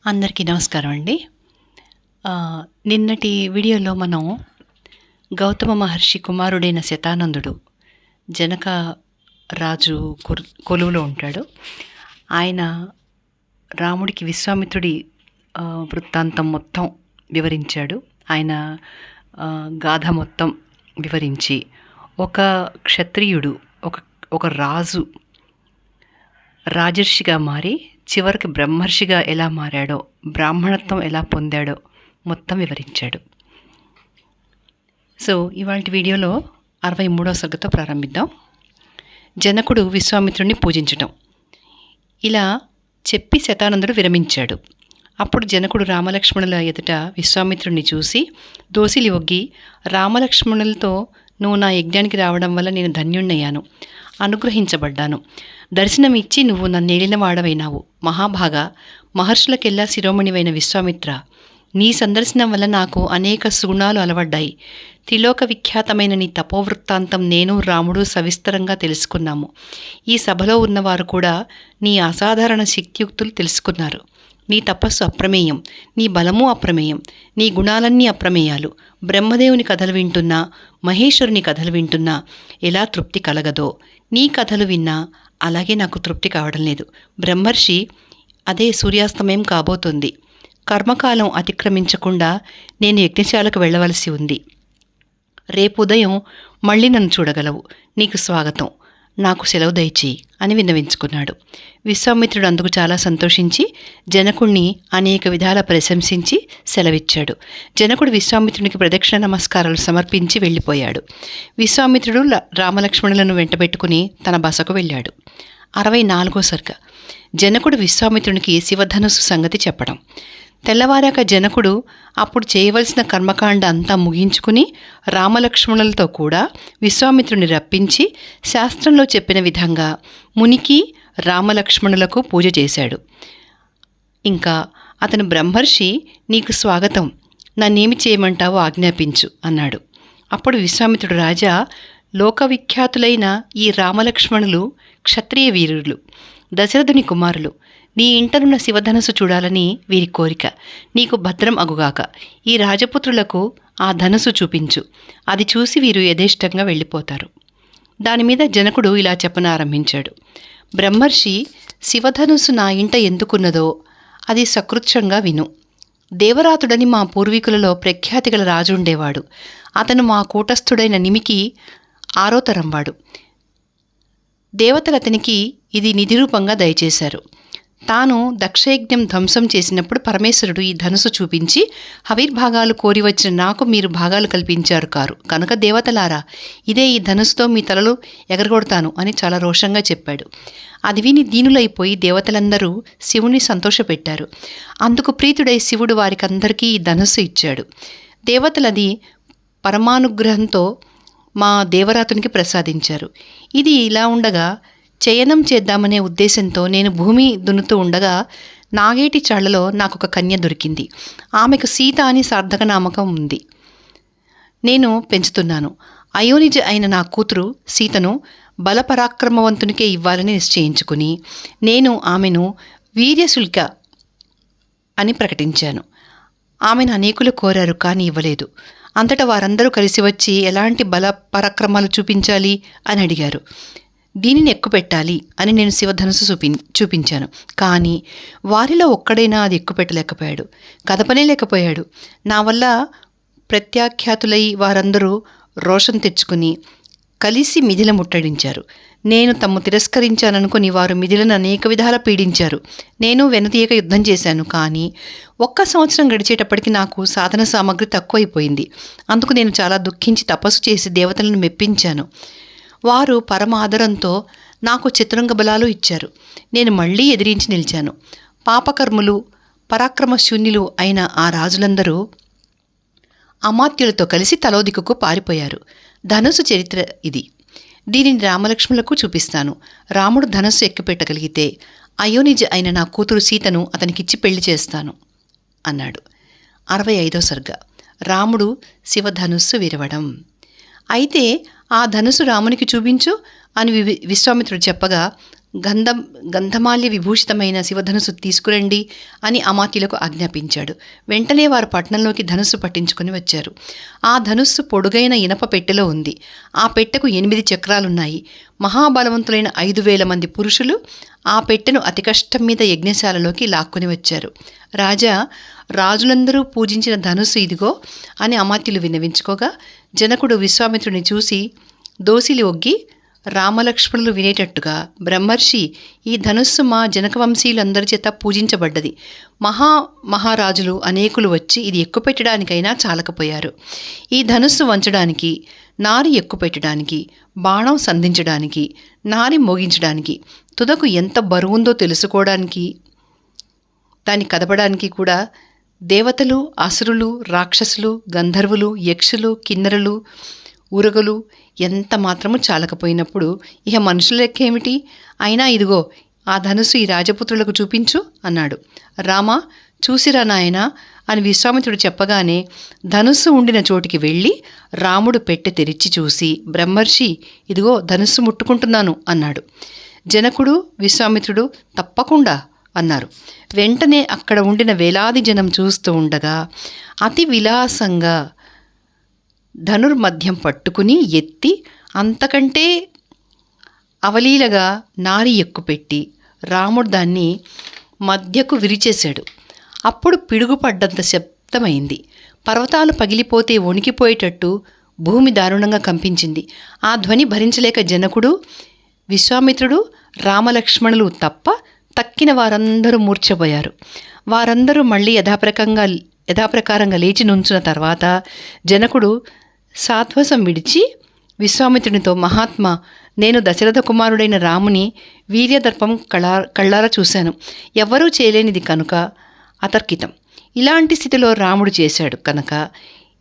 అందరికీ నమస్కారం అండి. నిన్నటి వీడియోలో మనం గౌతమ మహర్షి కుమారుడైన శతానందుడు జనక రాజు కొలువులో ఉంటాడు. ఆయన రాముడికి విశ్వామిత్రుడి వృత్తాంతం మొత్తం వివరించాడు. ఆయన గాథ మొత్తం వివరించి ఒక క్షత్రియుడు ఒక రాజు రాజర్షిగా మారి చివరికి బ్రహ్మర్షిగా ఎలా మారాడో, బ్రాహ్మణత్వం ఎలా పొందాడో మొత్తం వివరించాడు. సో ఇవాళ వీడియోలో 63వ సర్గతో ప్రారంభిద్దాం. జనకుడు విశ్వామిత్రుడిని పూజించటం. ఇలా చెప్పి శతానందుడు విరమించాడు. అప్పుడు జనకుడు రామలక్ష్మణుల ఎదుట విశ్వామిత్రుడిని చూసి దోసిలి ఒగ్గి, రామలక్ష్మణులతో నువ్వు నా యజ్ఞానికి రావడం వల్ల నేను ధన్యుణ్ణయ్యాను, అనుగ్రహించబడ్డాను. దర్శనమిచ్చి నువ్వు నన్నేలిన వాడవైనావు. మహాభాగా, మహర్షులకెల్లా శిరోమణివైన విశ్వామిత్ర, నీ సందర్శనం వల్ల నాకు అనేక సుగుణాలు అలవడ్డాయి. త్రిలోక విఖ్యాతమైన నీ తపోవృత్తాంతం నేను రాముడు సవిస్తరంగా తెలుసుకున్నాము. ఈ సభలో ఉన్నవారు కూడా నీ అసాధారణ శక్తియుక్తులు తెలుసుకున్నారు. నీ తపస్సు అప్రమేయం, నీ బలము అప్రమేయం, నీ గుణాలన్నీ అప్రమేయాలు. బ్రహ్మదేవుని కథలు వింటున్నా, మహేశ్వరుని కథలు వింటున్నా ఎలా తృప్తి కలగదో, నీ కథలు విన్నా అలాగే నాకు తృప్తి కావడం లేదు. బ్రహ్మర్షి, అదే సూర్యాస్తమయం కాబోతోంది. కర్మకాలం అతిక్రమించకుండా నేను యజ్ఞశాలకు వెళ్ళవలసి ఉంది. రేపు ఉదయం మళ్ళీ నన్ను చూడగలవు. నీకు స్వాగతం. నాకు సెలవు దయచేయి అని విన్నవించుకున్నాడు. విశ్వామిత్రుడు అందుకు చాలా సంతోషించి జనకుణ్ణి అనేక విధాల ప్రశంసించి సెలవిచ్చాడు. జనకుడు విశ్వామిత్రునికి ప్రదక్షిణ నమస్కారాలు సమర్పించి వెళ్ళిపోయాడు. విశ్వామిత్రుడు రామలక్ష్మణులను వెంటబెట్టుకుని తన బసకు వెళ్ళాడు. 64వ సర్గ. జనకుడు విశ్వామిత్రునికి శివధనుస్సు సంగతి చెప్పడం. తెల్లవారాక జనకుడు అప్పుడు చేయవలసిన కర్మకాండ అంతా ముగించుకుని రామలక్ష్మణులతో కూడా విశ్వామిత్రుని రప్పించి శాస్త్రంలో చెప్పిన విధంగా మునికి రామలక్ష్మణులకు పూజ చేశాడు. ఇంకా అతను బ్రహ్మర్షి, నీకు స్వాగతం, నన్నేమి చేయమంటావో ఆజ్ఞాపించు అన్నాడు. అప్పుడు విశ్వామిత్రుడు, రాజా, లోకవిఖ్యాతులైన ఈ రామలక్ష్మణులు క్షత్రియ వీరులు, దశరథుని కుమారులు. నీ ఇంటనున్న శివధనస్సు చూడాలని వీరి కోరిక. నీకు భద్రం అగుగాక. ఈ రాజపుత్రులకు ఆ ధనుసు చూపించు. అది చూసి వీరు యథేష్టంగా వెళ్ళిపోతారు. దానిమీద జనకుడు ఇలా చెప్పనారంభించాడు. బ్రహ్మర్షి, శివధనుస్సు నా ఇంట ఎందుకున్నదో అది సకృత్యంగా విను. దేవరాతుడని మా పూర్వీకులలో ప్రఖ్యాతిగల రాజు ఉండేవాడు. అతను మా కూటస్థుడైన నిమికి 6వ తరంవాడు. దేవతలతనికి ఇది నిధిరూపంగా దయచేశారు. తాను దక్షయజ్ఞం ధ్వంసం చేసినప్పుడు పరమేశ్వరుడు ఈ ధనుసు చూపించి, హవిర్భాగాలు కోరి వచ్చిన నాకు మీరు భాగాలు కల్పించారు కారు కనుక దేవతలారా, ఇదే ఈ ధనుసుతో మీ తలలు ఎగరగొడతాను అని చాలా రోషంగా చెప్పాడు. అది విని దీనులైపోయి దేవతలందరూ శివుని సంతోషపెట్టారు. అందుకు ప్రీతుడై శివుడు వారికందరికీ ఈ ధనుస్సు ఇచ్చాడు. దేవతలది పరమానుగ్రహంతో మా దేవరాతునికి ప్రసాదించారు. ఇది ఇలా ఉండగా చయనం చేద్దామనే ఉద్దేశంతో నేను భూమి దున్నుతూ ఉండగా నాగేటి చాళ్లలో నాకు ఒక కన్య దొరికింది. ఆమెకు సీత అని సార్థక నామకం ఉంది. నేను పెంచుతున్నాను. అయోనిజ అయిన నా కూతురు సీతను బలపరాక్రమవంతునికే ఇవ్వాలని నిశ్చయించుకుని నేను ఆమెను వీర్యశుల్క అని ప్రకటించాను. ఆమెను అనేకులు కోరారు, కానీ ఇవ్వలేదు. అంతటా వారందరూ కలిసి వచ్చి ఎలాంటి బల పరాక్రమాలు చూపించాలి అని అడిగారు. దీనిని ఎక్కుపెట్టాలి అని నేను శివధనుసు చూపించాను. కానీ వారిలో ఒక్కడైనా అది ఎక్కుపెట్టలేకపోయాడు, కదపనే లేకపోయాడు. నా వల్ల ప్రత్యాఖ్యాతులై వారందరూ రోషం తెచ్చుకుని కలిసి మిథిల ముట్టడించారు. నేను తమ్ము తిరస్కరించాననుకుని వారు మిథిలను అనేక విధాల పీడించారు. నేను వెనతీయక యుద్ధం చేశాను. కానీ 1 సంవత్సరం గడిచేటప్పటికి నాకు సాధన సామగ్రి తక్కువైపోయింది. అందుకు నేను చాలా దుఃఖించి తపస్సు చేసి దేవతలను మెప్పించాను. వారు పరమ ఆదరంతో నాకు చతురంగ బలాలు ఇచ్చారు. నేను మళ్ళీ ఎదిరించి నిలిచాను. పాపకర్ములు, పరాక్రమశూన్యులు అయిన ఆ రాజులందరూ అమాత్యులతో కలిసి తలోదిక్కుకు పారిపోయారు. ధనుసు చరిత్ర ఇది. దీనిని రామలక్ష్మణులకు చూపిస్తాను. రాముడు ధనుస్సు ఎక్కుపెట్టగలిగితే అయోనిజ అయిన నా కూతురు సీతను అతనికిచ్చి పెళ్లి చేస్తాను అన్నాడు. 65వ సర్గ. రాముడు శివధనుస్సు విరవడం. అయితే ఆ ధనుసు రామునికి చూపించు అని విశ్వామిత్రుడు చెప్పగా గంధం గంధమాల్య విభూషితమైన శివధనుస్సు తీసుకురండి అని అమాత్యులకు ఆజ్ఞాపించాడు. వెంటనే వారు పట్టణంలోకి ధనుస్సు పట్టించుకొని వచ్చారు. ఆ ధనుస్సు పొడుగైన ఇనప పెట్టెలో ఉంది. ఆ పెట్టెకు 8 చక్రాలున్నాయి. మహాబలవంతులైన 5,000 మంది పురుషులు ఆ పెట్టెను అతి కష్టం మీద యజ్ఞశాలలోకి లాక్కొని వచ్చారు. రాజా, రాజులందరూ పూజించిన ధనుస్సు ఇదిగో అని అమాత్యులు విన్నవించుకోగా, జనకుడు విశ్వామిత్రుని చూసి దోసిలి ఒగ్గి రామలక్ష్మణులు వినేటట్టుగా, బ్రహ్మర్షి, ఈ ధనుస్సు మా జనకవంశీయులందరి చేత పూజించబడ్డది. మహారాజులు అనేకులు వచ్చి ఇది ఎక్కుపెట్టడానికైనా చాలకపోయారు. ఈ ధనుస్సు వంచడానికి, నారి ఎక్కుపెట్టడానికి, బాణం సంధించడానికి, నారి మోగించడానికి, తుదకు ఎంత బరువుందో తెలుసుకోవడానికి, దాన్ని కదపడానికి కూడా దేవతలు, అసురులు, రాక్షసులు, గంధర్వులు, యక్షులు, కిన్నరులు, ఉరగలు ఎంత మాత్రము చాలకపోయినప్పుడు ఇక మనుషుల లెక్కేమిటి? అయినా ఇదిగో ఆ ధనుసు ఈ రాజపుత్రులకు చూపించు అన్నాడు. రామ, చూసిరా నాయనా అని విశ్వామిత్రుడు చెప్పగానే ధనుస్సు ఉండిన చోటికి వెళ్ళి రాముడు పెట్టె తెరిచి చూసి, బ్రహ్మర్షి, ఇదిగో ధనుస్సు ముట్టుకుంటున్నాను అన్నాడు. జనకుడు, విశ్వామిత్రుడు తప్పకుండా అన్నారు. వెంటనే అక్కడ ఉండిన వేలాది జనం చూస్తూ ఉండగా అతి విలాసంగా ధనుర్మధ్యం పట్టుకుని ఎత్తి అంతకంటే అవలీలగా నారి ఎక్కుపెట్టి రాముడు దాన్ని మధ్యకు విరిచేశాడు. అప్పుడు పిడుగుపడ్డంత శబ్దమైంది. పర్వతాలు పగిలిపోతే వణికిపోయేటట్టు భూమి దారుణంగా కంపించింది. ఆ ధ్వని భరించలేక జనకుడు, విశ్వామిత్రుడు, రామలక్ష్మణులు తప్ప తక్కిన వారందరూ మూర్ఛపోయారు. వారందరూ మళ్ళీ యథాప్రకారంగా లేచి నుంచున్న తర్వాత జనకుడు సాత్వసం విడిచి విశ్వామిత్రునితో, మహాత్మా, నేను దశరథ కుమారుడైన రాముని వీర్యదర్పం కళ్ళారా చూశాను. ఎవ్వరూ చేయలేనిది కనుక అతర్కితం. ఇలాంటి స్థితిలో రాముడు చేశాడు కనుక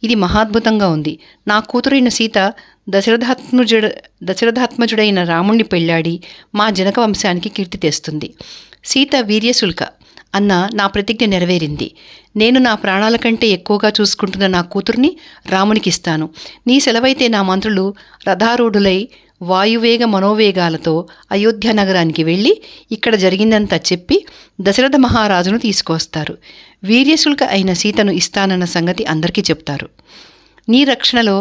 ఇది మహాద్భుతంగా ఉంది. నా కూతురైన సీత దశరథాత్మజుడైన రాముణ్ణి పెళ్ళాడి మా జనక వంశానికి కీర్తి తెస్తుంది. సీత వీర్యశుల్క అన్న నా ప్రతిజ్ఞ నెరవేరింది. నేను నా ప్రాణాల కంటే ఎక్కువగా చూసుకుంటున్న నా కూతుర్ని రామునికి ఇస్తాను. నీ సెలవైతే నా మంత్రులు రథారూఢులై వాయువేగ మనోవేగాలతో అయోధ్య నగరానికి వెళ్ళి ఇక్కడ జరిగిందంతా చెప్పి దశరథ మహారాజును తీసుకొస్తారు. వీర్యశుల్క అయిన సీతను ఇస్తానన్న సంగతి అందరికీ చెప్తారు. నీ రక్షణలో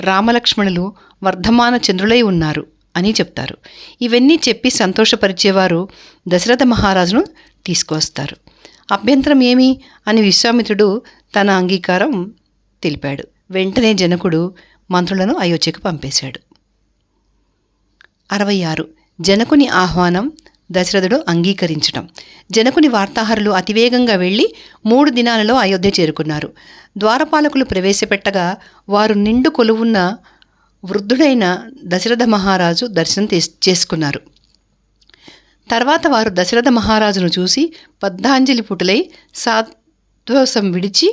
రామలక్ష్మణులు వర్ధమాన చంద్రులై ఉన్నారు అని చెప్తారు. ఇవన్నీ చెప్పి సంతోషపరిచేవారు దశరథ మహారాజును తీసుకొస్తారు. అభ్యంతరం ఏమి అని విశ్వామిత్రుడు తన అంగీకారం తెలిపాడు. వెంటనే జనకుడు మంత్రులను అయోధ్యకు పంపేశాడు. 66. జనకుని ఆహ్వానం, దశరథుడు అంగీకరించటం. జనకుని వార్తాహరులు అతివేగంగా వెళ్ళి 3 దినాలలో అయోధ్య చేరుకున్నారు. ద్వారపాలకులు ప్రవేశపెట్టగా వారు నిండు కొలువున్న వృద్ధుడైన దశరథ మహారాజు దర్శనం చేసుకున్నారు. తర్వాత వారు దశరథ మహారాజును చూసి బద్ధాంజలి పుటులై సాత్వసం విడిచి,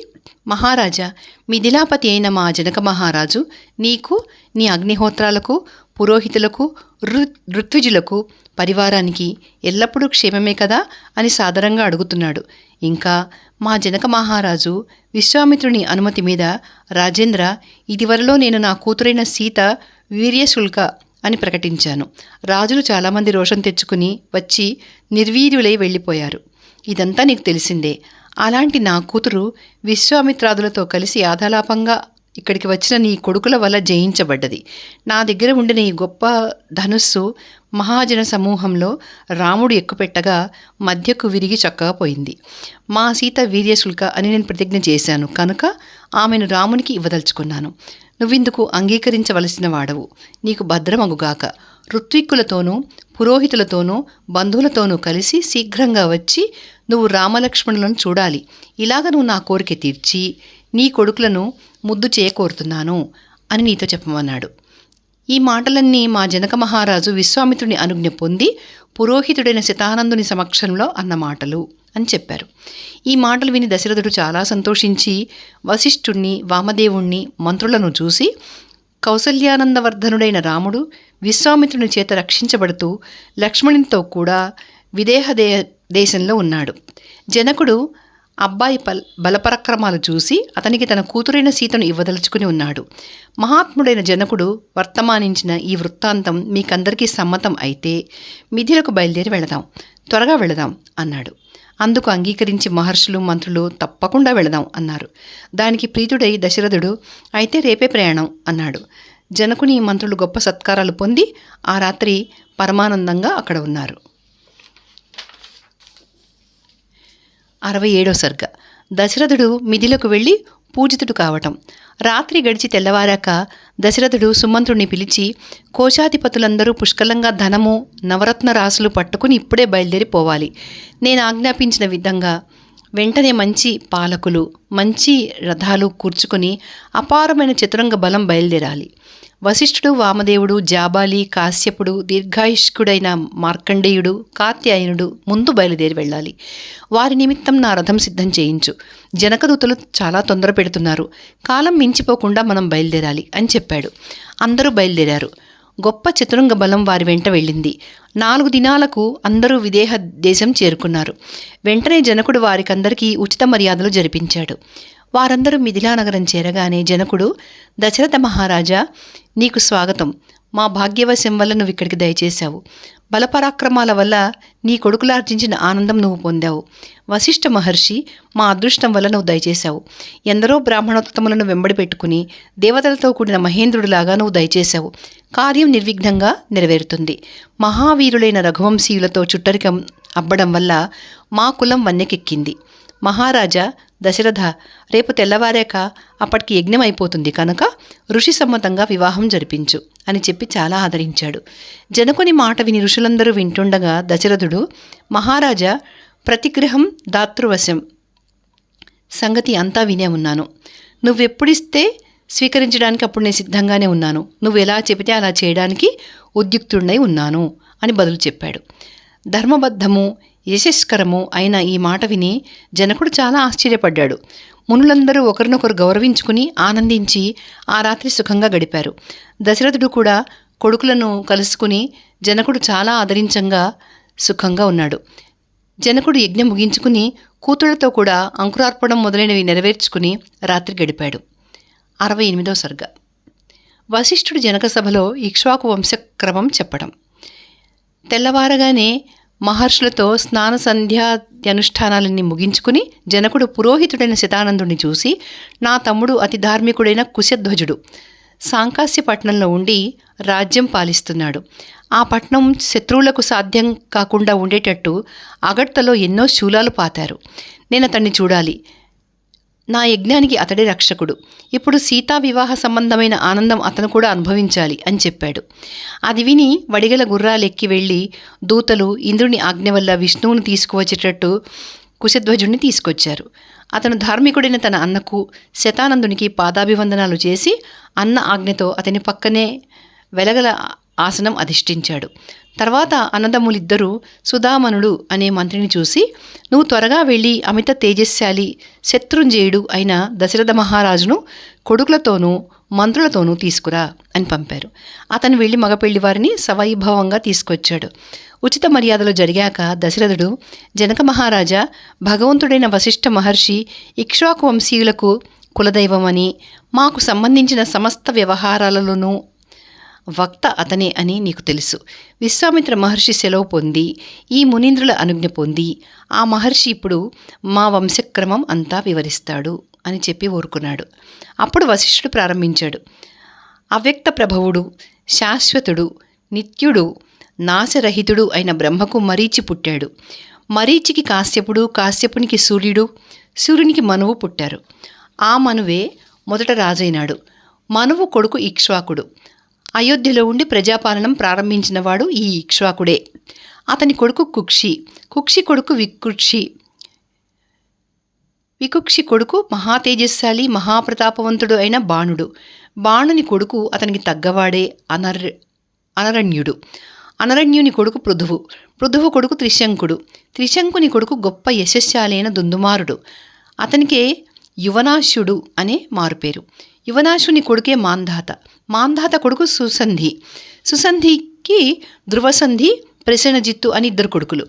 మహారాజా, మిథిలాపతి అయిన మా జనక మహారాజు నీకు, నీ అగ్నిహోత్రాలకు, పురోహితులకు, ఋత్విజులకు, పరివారానికి ఎల్లప్పుడూ క్షేమమే కదా అని సాదరంగా అడుగుతున్నాడు. ఇంకా మా జనక మహారాజు విశ్వామిత్రుని అనుమతి మీద, రాజేంద్ర, ఇదివరలో నేను నా కూతురైన సీత వీర్యశుల్క అని ప్రకటించాను. రాజులు చాలామంది రోషం తెచ్చుకుని వచ్చి నిర్వీర్యులై వెళ్ళిపోయారు. ఇదంతా నీకు తెలిసిందే. అలాంటి నా కూతురు విశ్వామిత్రాదులతో కలిసి ఆధాలాపంగా ఇక్కడికి వచ్చిన నీ కొడుకుల వల్ల జయించబడ్డది. నా దగ్గర ఉండిన ఈ గొప్ప ధనుస్సు మహాజన సమూహంలో రాముడు ఎక్కుపెట్టగా మధ్యకు విరిగి చక్కగా పోయింది. మా సీత వీర్యశుల్క అని నేను ప్రతిజ్ఞ చేశాను కనుక ఆమెను రామునికి ఇవ్వదలుచుకున్నాను. నువ్విందుకు అంగీకరించవలసిన వాడవు. నీకు భద్రమగుగాక. ఋత్విక్కులతోనూ, పురోహితులతోనూ, బంధువులతోనూ కలిసి శీఘ్రంగా వచ్చి నువ్వు రామలక్ష్మణులను చూడాలి. ఇలాగ నువ్వు నా కోరిక తీర్చి నీ కొడుకులను ముద్దు చేయకోరుతున్నాను అని నీతో చెప్పమన్నాడు. ఈ మాటలన్నీ మా జనక మహారాజు విశ్వామిత్రుని అనుజ్ఞ పొంది పురోహితుడైన శతానందుని సమక్షంలో అన్న మాటలు అని చెప్పారు. ఈ మాటలు విని దశరథుడు చాలా సంతోషించి వశిష్ఠుణ్ణి, వామదేవుణ్ణి, మంత్రులను చూసి, కౌసల్యానందవర్ధనుడైన రాముడు విశ్వామిత్రుని చేత రక్షించబడుతూ లక్ష్మణునితో కూడా విదేహ దేశంలో ఉన్నాడు. జనకుడు అబ్బాయి బలపరాక్రమాలు చూసి అతనికి తన కూతురైన సీతను ఇవ్వదలుచుకుని ఉన్నాడు. మహాత్ముడైన జనకుడు వర్తమానించిన ఈ వృత్తాంతం మీకందరికీ సమ్మతం అయితే మిథిలకు బయలుదేరి వెళదాం, త్వరగా వెళదాం అన్నాడు. అందుకు అంగీకరించి మహర్షులు మంత్రులు తప్పకుండా వెళదాం అన్నారు. దానికి ప్రీతుడై దశరథుడు అయితే రేపే ప్రయాణం అన్నాడు. జనకుని మంత్రులు గొప్ప సత్కారాలు పొంది ఆ రాత్రి పరమానందంగా అక్కడ ఉన్నారు. 67వ సర్గ. దశరథుడు మిథిలకు వెళ్ళి పూజితుడు కావటం. రాత్రి గడిచి తెల్లవారాక దశరథుడు సుమంత్రుని పిలిచి, కోశాధిపతులందరూ పుష్కలంగా ధనము నవరత్న రాసులు పట్టుకుని ఇప్పుడే బయలుదేరిపోవాలి. నేను ఆజ్ఞాపించిన విధంగా వెంటనే మంచి పాలకులు మంచి రథాలు కూర్చుకొని అపారమైన చతురంగ బలం బయలుదేరాలి. వశిష్ఠుడు, వామదేవుడు, జాబాలి, కాశ్యపుడు, దీర్ఘాయుష్కుడైన మార్కండేయుడు, కాత్యాయనుడు ముందు బయలుదేరి వెళ్ళాలి. వారి నిమిత్తం నా రథం సిద్ధం చేయించు. జనకదూతలు చాలా తొందర పెడుతున్నారు. కాలం మించిపోకుండా మనం బయలుదేరాలి అని చెప్పాడు. అందరూ బయలుదేరారు. గొప్ప చతురంగ బలం వారి వెంట వెళ్ళింది. 4 దినాలకు అందరూ విదేహ దేశం చేరుకున్నారు. వెంటనే జనకుడు వారికందరికీ ఉచిత మర్యాదలు జరిపించాడు. వారందరూ మిథిలానగరం చేరగానే జనకుడు, దశరథ మహారాజా, నీకు స్వాగతం. మా భాగ్యవశం వల్ల నువ్వు ఇక్కడికి దయచేశావు. బలపరాక్రమాల వల్ల నీ కొడుకులార్జించిన ఆనందం నువ్వు పొందావు. వశిష్ఠ మహర్షి, మా అదృష్టం వల్ల నువ్వు దయచేశావు. ఎందరో బ్రాహ్మణోత్తములను వెంబడి పెట్టుకుని దేవతలతో కూడిన మహేంద్రుడిలాగా నువ్వు దయచేశావు. కార్యం నిర్విఘ్నంగా నెరవేరుతుంది. మహావీరులైన రఘువంశీయులతో చుట్టరికం అబ్బడం వల్ల మా కులం వన్నెకెక్కింది. మహారాజా దశరథ, రేపు తెల్లవారాక అప్పటికి యజ్ఞం అయిపోతుంది కనుక ఋషి సమ్మతంగా వివాహం జరిపించు అని చెప్పి చాలా ఆదరించాడు. జనకుని మాట విని ఋషులందరూ వింటుండగా దశరథుడు, మహారాజా, ప్రతిగ్రహం దాతృవశం సంగతి అంతా వినే ఉన్నాను. నువ్వెప్పుడిస్తే స్వీకరించడానికి అప్పుడు నేను సిద్ధంగానే ఉన్నాను. నువ్వు ఎలా చెబితే అలా చేయడానికి ఉద్యుక్తుడై ఉన్నాను అని బదులు చెప్పాడు. ధర్మబద్ధము యశస్కరము అయిన ఈ మాట విని జనకుడు చాలా ఆశ్చర్యపడ్డాడు. మునులందరూ ఒకరినొకరు గౌరవించుకుని ఆనందించి ఆ రాత్రి సుఖంగా గడిపారు. దశరథుడు కూడా కొడుకులను కలుసుకుని జనకుడు చాలా ఆదరించంగా సుఖంగా ఉన్నాడు. జనకుడు యజ్ఞం ముగించుకుని కూతుళ్లతో కూడా అంకురార్పణం మొదలైనవి నెరవేర్చుకుని రాత్రి గడిపాడు. 68వ సర్గ. వశిష్ఠుడు జనక సభలో ఇక్ష్వాకు వంశక్రమం చెప్పడం. తెల్లవారగానే మహర్షులతో స్నాన సంధ్యాద్యనుష్ఠానాలన్నీ ముగించుకుని జనకుడు పురోహితుడైన శతానందుని చూసి, నా తమ్ముడు అతి ధార్మికుడైన కుశధ్వజుడు సాంకాస్య పట్టణంలో ఉండి రాజ్యం పాలిస్తున్నాడు. ఆ పట్టణం శత్రువులకు సాధ్యం కాకుండా ఉండేటట్టు అగడ్తలో ఎన్నో శూలాలు పాతారు. నేను అతన్ని చూడాలి. నా యజ్ఞానికి అతడే రక్షకుడు. ఇప్పుడు సీతా వివాహ సంబంధమైన ఆనందం అతను కూడా అనుభవించాలి అని చెప్పాడు. అది విని వడిగల గుర్రాలెక్కి వెళ్ళి దూతలు ఇంద్రుని ఆజ్ఞ వల్ల విష్ణువును తీసుకువచ్చేటట్టు కుశధ్వజుడిని తీసుకొచ్చారు. అతను ధార్మికుడైన తన అన్నకు శతానందునికి పాదాభివందనాలు చేసి అన్న ఆజ్ఞతో అతని పక్కనే వెలగల ఆసనం అధిష్ఠించాడు. తర్వాత అన్నదమ్ములిద్దరూ సుధామనుడు అనే మంత్రిని చూసి, నువ్వు త్వరగా వెళ్ళి అమిత తేజస్శాలి శత్రుంజయుడు అయిన దశరథ మహారాజును కొడుకులతోనూ మంత్రులతోనూ తీసుకురా అని పంపారు. అతను వెళ్ళి మగపెళ్లి వారిని సవైభవంగా తీసుకొచ్చాడు. ఉచిత మర్యాదలు జరిగాక దశరథుడు, జనక మహారాజా, భగవంతుడైన వశిష్ఠ మహర్షి ఇక్ష్వాకు వంశీయులకు కులదైవమని, మాకు సంబంధించిన సమస్త వ్యవహారాలలోనూ వక్త అతనే అని నీకు తెలుసు. విశ్వామిత్ర మహర్షి సెలవు పొంది ఈ మునీంద్రుల అనుజ్ఞ పొంది ఆ మహర్షి ఇప్పుడు మా వంశక్రమం అంతా వివరిస్తాడు అని చెప్పి ఊరుకున్నాడు. అప్పుడు వశిష్ఠుడు ప్రారంభించాడు. అవ్యక్త ప్రభవుడు, శాశ్వతుడు, నిత్యుడు, నాశరహితుడు అయిన బ్రహ్మకు మరీచి పుట్టాడు. మరీచికి కాశ్యపుడు, కాశ్యపునికి సూర్యుడు, సూర్యునికి మనువు పుట్టారు. ఆ మనువే మొదట రాజైనాడు. మనువు కొడుకు ఇక్ష్వాకుడు. అయోధ్యలో ఉండి ప్రజాపాలనం ప్రారంభించినవాడు ఈ ఇక్ష్వాకుడే. అతని కొడుకు కుక్షి, కుక్షి కొడుకు వికుక్షి, వికుక్షి కొడుకు మహాతేజస్శాలి మహాప్రతాపవంతుడు అయిన బాణుడు. బాణుని కొడుకు అతనికి తగ్గవాడే అనరణ్యుడు. అనరణ్యుని కొడుకు పృథువు, పృథువు కొడుకు త్రిశంకుడు, త్రిశంకుని కొడుకు గొప్ప యశస్శాలైన దుందుమారుడు. అతనికే యువనాశుడు అనే మారుపేరు. యువనాశుని కొడుకే మాంధాత, మాంధాత కొడుకు సుసంధి, సుసంధికి ధ్రువసంధి ప్రసేనజిత్తు అని 2 కొడుకులు.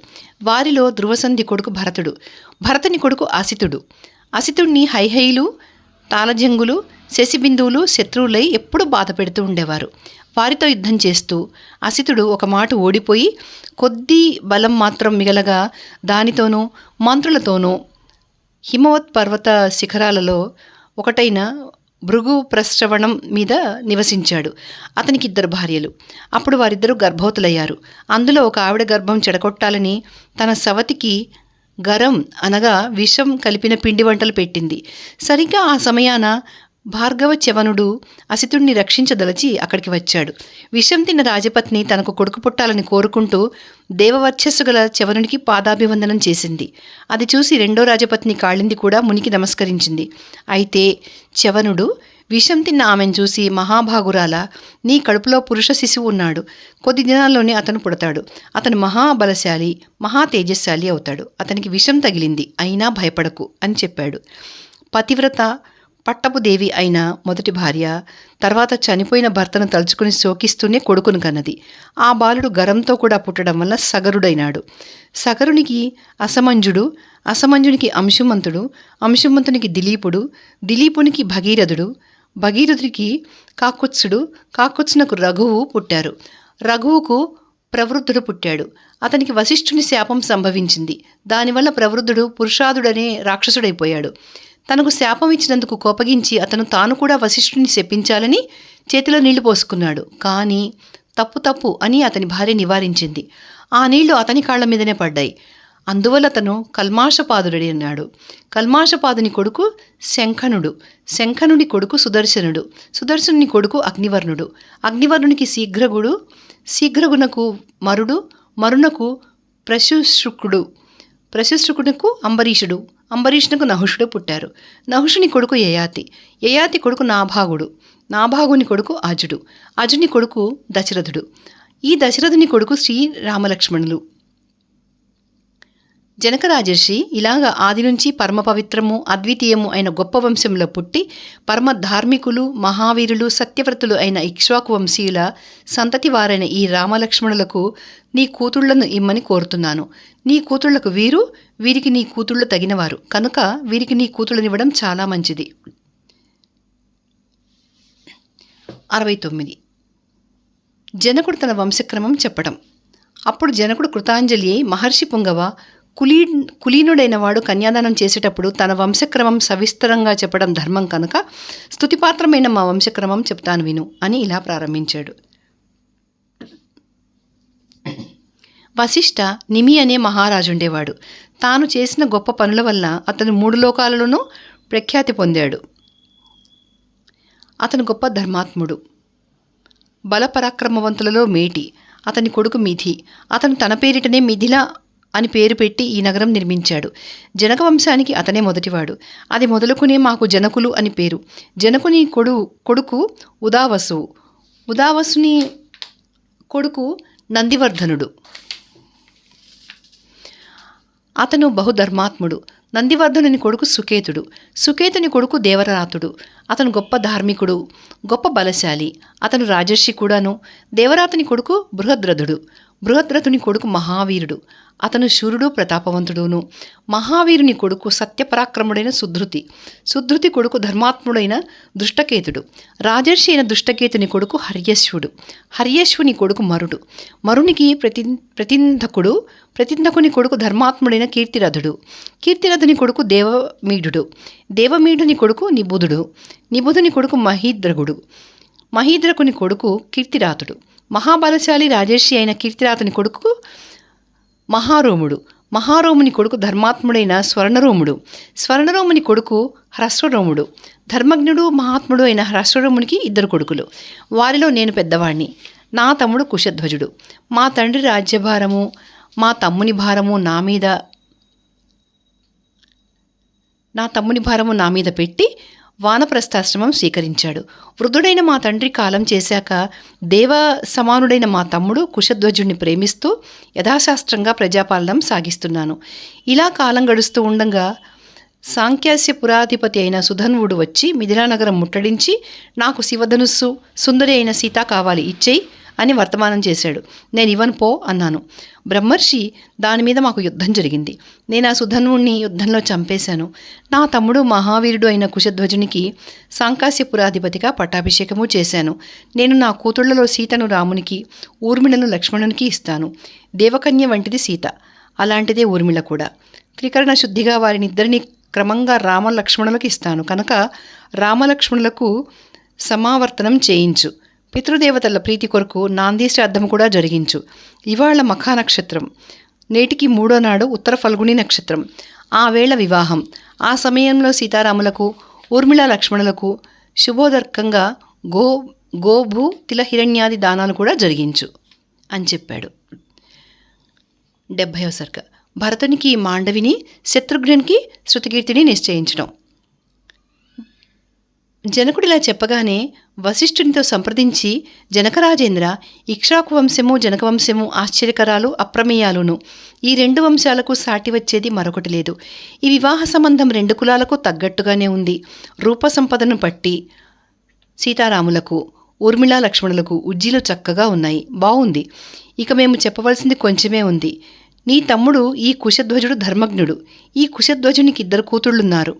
వారిలో ధ్రువసంధి కొడుకు భరతుడు. భరతుని కొడుకు అసితుడు. అసితుడిని హైహయులు, తాళజంగులు, శశిబిందువులు శత్రువులై ఎప్పుడూ బాధ పెడుతూ ఉండేవారు. వారితో యుద్ధం చేస్తూ అసితుడు ఒక మాట ఓడిపోయి కొద్ది బలం మాత్రం మిగలగా దానితోనూ మంత్రులతోనూ హిమవత్ పర్వత శిఖరాలలో ఒకటైన భృగు ప్రశ్రవణం మీద నివసించాడు. అతనికి 2 భార్యలు. అప్పుడు వారిద్దరూ గర్భవతులయ్యారు. అందులో ఒక ఆవిడ గర్భం చెడగొట్టాలని తన సవతికి గరం అనగా విషం కలిపిన పిండి వంటలు పెట్టింది. సరిగ్గా ఆ సమయాన భార్గవ చ్యవనుడు అసితుడిని రక్షించదలచి అక్కడికి వచ్చాడు. విషం తిన్న రాజపత్ని తనకు కొడుకు పుట్టాలని కోరుకుంటూ దేవవర్చస్సు గల చ్యవనుడికి పాదాభివందనం చేసింది. అది చూసి రెండో రాజపత్ని కాళింది కూడా మునికి నమస్కరించింది. అయితే చ్యవనుడు విషం తిన్న ఆమెను చూసి, మహాభాగురాల, నీ కడుపులో పురుష శిశువు ఉన్నాడు. కొద్ది దినాల్లోనే అతను పుడతాడు. అతను మహాబలశాలి, మహా తేజస్శాలి అవుతాడు. అతనికి విషం తగిలింది, అయినా భయపడకు అని చెప్పాడు. పతివ్రత పట్టపు దేవి అయిన మొదటి భార్య తర్వాత చనిపోయిన భర్తను తలుచుకుని శోకిస్తూనే కొడుకును కన్నది. ఆ బాలుడు గరంతో కూడా పుట్టడం వల్ల సగరుడైనాడు. సగరునికి అసమంజుడు, అసమంజునికి అంశుమంతుడు, అంశుమంతునికి దిలీపుడు, దిలీపునికి భగీరథుడు, భగీరథుడికి కాకుత్సుడు, కాకుత్సునకు రఘువు పుట్టారు. రఘువుకు ప్రవృద్ధుడు పుట్టాడు. అతనికి వశిష్ఠుని శాపం సంభవించింది. దానివల్ల ప్రవృద్ధుడు పురుషాదుడనే రాక్షసుడైపోయాడు. తనకు శాపం ఇచ్చినందుకు కోపగించి అతను తాను కూడా వశిష్ఠుని శపించాలని చేతిలో నీళ్లు పోసుకున్నాడు. కానీ తప్పు అని అతని భార్య నివారించింది. ఆ నీళ్లు అతని కాళ్ల మీదనే పడ్డాయి. అందువల్ల అతను కల్మాషపాదుడని అన్నాడు. కల్మాషపాదుని కొడుకు శంఖనుడు, శంఖనుడి కొడుకు సుదర్శనుడు, సుదర్శనుని కొడుకు అగ్నివర్ణుడు, అగ్నివర్ణునికి శీఘ్రగుడు, శీఘ్రగునకు మరుడు, మరునకు ప్రశుశ్రుకుడు, ప్రశుశ్రుకునకు అంబరీషుడు, అంబరీషునకు నహుషుడు పుట్టారు. నహుషుని కొడుకు యయాతి, యయాతి కొడుకు నాభాగుడు, నాభాగుని కొడుకు అజుడు, అజుని కొడుకు దశరథుడు. ఈ దశరథుని కొడుకు శ్రీరామలక్ష్మణులు. జనక రాజర్షి ఇలాగ ఆది నుంచి పరమ పవిత్రము అద్వితీయము అయిన గొప్ప వంశంలో పుట్టి పరమ ధార్మికులు, మహావీరులు, సత్యవ్రతులు అయిన ఇక్ష్వాకు వంశీయుల సంతతి వారైన ఈ రామలక్ష్మణులకు నీ కూతుళ్లను ఇమ్మని కోరుతున్నాను. నీ కూతుళ్లకు వీరు, వీరికి నీ కూతుళ్ళు తగినవారు కనుక వీరికి నీ కూతుళ్ళనివ్వడం చాలా మంచిది. 69. జనకుడు తన వంశక్రమం చెప్పడం. అప్పుడు జనకుడు కృతాంజలి అయి, మహర్షి పుంగవ, కులీనుడైన వాడు కన్యాదానం చేసేటప్పుడు తన వంశక్రమం సవిస్తరంగా చెప్పడం ధర్మం కనుక స్తుతిపాత్రమైన మా వంశక్రమం చెప్తాను విను అని ఇలా ప్రారంభించాడు. వశిష్ఠ నిమి అనే మహారాజుండేవాడు. తాను చేసిన గొప్ప పనుల వల్ల అతను 3 లోకాలలోనూ ప్రఖ్యాతి పొందాడు. అతను గొప్ప ధర్మాత్ముడు, బలపరాక్రమవంతులలో మేటి. అతని కొడుకు మిథి. అతను తన పేరిటనే మిథిల అని పేరు పెట్టి ఈ నగరం నిర్మించాడు. జనక వంశానికి అతనే మొదటివాడు. అది మొదలుకునే మాకు జనకులు అని పేరు. జనకుని కొడుకు ఉదావసువు, ఉదావసుని కొడుకు నందివర్ధనుడు. అతను బహుధర్మాత్ముడు. నందివర్ధనుని కొడుకు సుకేతుడు, సుకేతుని కొడుకు దేవరాతుడు. అతను గొప్ప ధార్మికుడు, గొప్ప బలశాలి. అతను రాజర్షి కూడాను. దేవరాతుని కొడుకు బృహద్రథుడు, బృహద్రథుని కొడుకు మహావీరుడు. అతను శూరుడు, ప్రతాపవంతుడును. మహావీరుని కొడుకు సత్యపరాక్రముడైన సుధృతి, సుధృతి కొడుకు ధర్మాత్ముడైన దృష్టకేతుడు. రాజర్షి అయిన దృష్టకేతుని కొడుకు హర్యశ్వుడు, హర్యశ్వుని కొడుకు మరుడు. మరునికి ప్రతింధకుడు, ప్రతింధకుని కొడుకు ధర్మాత్ముడైన కీర్తిరథుడు. కీర్తిరథుని కొడుకు దేవమీఢుడు, దేవమీఢుని కొడుకు నిబుధుడు, నిబుధుని కొడుకు మహీద్రగుడు, మహీద్రకుని కొడుకు కీర్తిరాతుడు. మహాబలశాలి రాజర్షి అయిన కీర్తిరాతుని కొడుకు మహారోముడు, మహారోముని కొడుకు ధర్మాత్ముడైన స్వర్ణరోముడు, స్వర్ణరోముని కొడుకు హ్రస్వరోముడు. ధర్మజ్ఞుడు, మహాత్ముడు అయిన హ్రస్వరోమునికి 2 కొడుకులు. వారిలో నేను పెద్దవాణ్ణి. నా తమ్ముడు కుశధ్వజుడు. మా తండ్రి రాజ్యభారము, మా తమ్ముని భారము నా మీద పెట్టి వానప్రస్థాశ్రమం స్వీకరించాడు. వృద్ధుడైన మా తండ్రి కాలం చేశాక దేవ సమానుడైన మా తమ్ముడు కుశధ్వజుడిని ప్రేమిస్తూ యథాశాస్త్రంగా ప్రజాపాలనం సాగిస్తున్నాను. ఇలా కాలం గడుస్తూ ఉండగా సాంఖ్యాస్య పురాధిపతి అయిన సుధన్వుడు వచ్చి మిథిలానగరం ముట్టడించి, నాకు శివధనుస్సు, సుందరి అయిన సీత కావాలి, ఇచ్చేయి అని వర్తమానం చేశాడు. నేను ఇవ్వను పో అన్నాను. బ్రహ్మర్షి, దాని మీద మాకు యుద్ధం జరిగింది. నేను ఆ సుధనువుణ్ణి యుద్ధంలో చంపేశాను. నా తమ్ముడు మహావీరుడు అయిన కుశధ్వజునికి సాంకాశ్యపురాధిపతిగా పట్టాభిషేకము చేశాను. నేను నా కూతుళ్లలో సీతను రామునికి, ఊర్మిళను లక్ష్మణునికి ఇస్తాను. దేవకన్య వంటిది సీత, అలాంటిదే ఊర్మిళ కూడా. త్రికరణ శుద్ధిగా వారినిద్దరిని క్రమంగా రామలక్ష్మణులకు ఇస్తాను కనుక రామలక్ష్మణులకు సమావర్తనం చేయించు. పితృదేవతల ప్రీతి కొరకు నాంది శ్రాద్ధం కూడా జరిగించు. ఇవాళ మఖా నక్షత్రం, నేటికి 3వ నాడు ఉత్తర ఫల్గుణి నక్షత్రం. ఆ వేళ వివాహం. ఆ సమయంలో సీతారాములకు, ఊర్మిళ లక్ష్మణులకు శుభోదర్కంగా గోభూ తిలహిరణ్యాది దానాలు కూడా జరిగించు అని చెప్పాడు. 70వ సర్గ. భరతునికి మాండవిని, శత్రుఘ్నునికి శృతకీర్తిని నిశ్చయించడం. జనకుడిలా చెప్పగానే వశిష్ఠునితో సంప్రదించి, జనకరాజేంద్ర, ఇక్ష్వాకు వంశము జనకవంశము ఆశ్చర్యకరాలు అప్రమేయాలును. ఈ 2 వంశాలకు సాటి వచ్చేది మరొకటి లేదు. ఈ వివాహ సంబంధం 2 కులాలకు తగ్గట్టుగానే ఉంది. రూపసంపదను బట్టి సీతారాములకు, ఊర్మిళా లక్ష్మణులకు ఉజ్జీలు చక్కగా ఉన్నాయి. బావుంది. ఇక మేము చెప్పవలసింది కొంచెమే ఉంది. నీ తమ్ముడు ఈ కుశధ్వజుడు ధర్మజ్ఞుడు. ఈ కుశధ్వజునికి 2 కూతుళ్లున్నారు.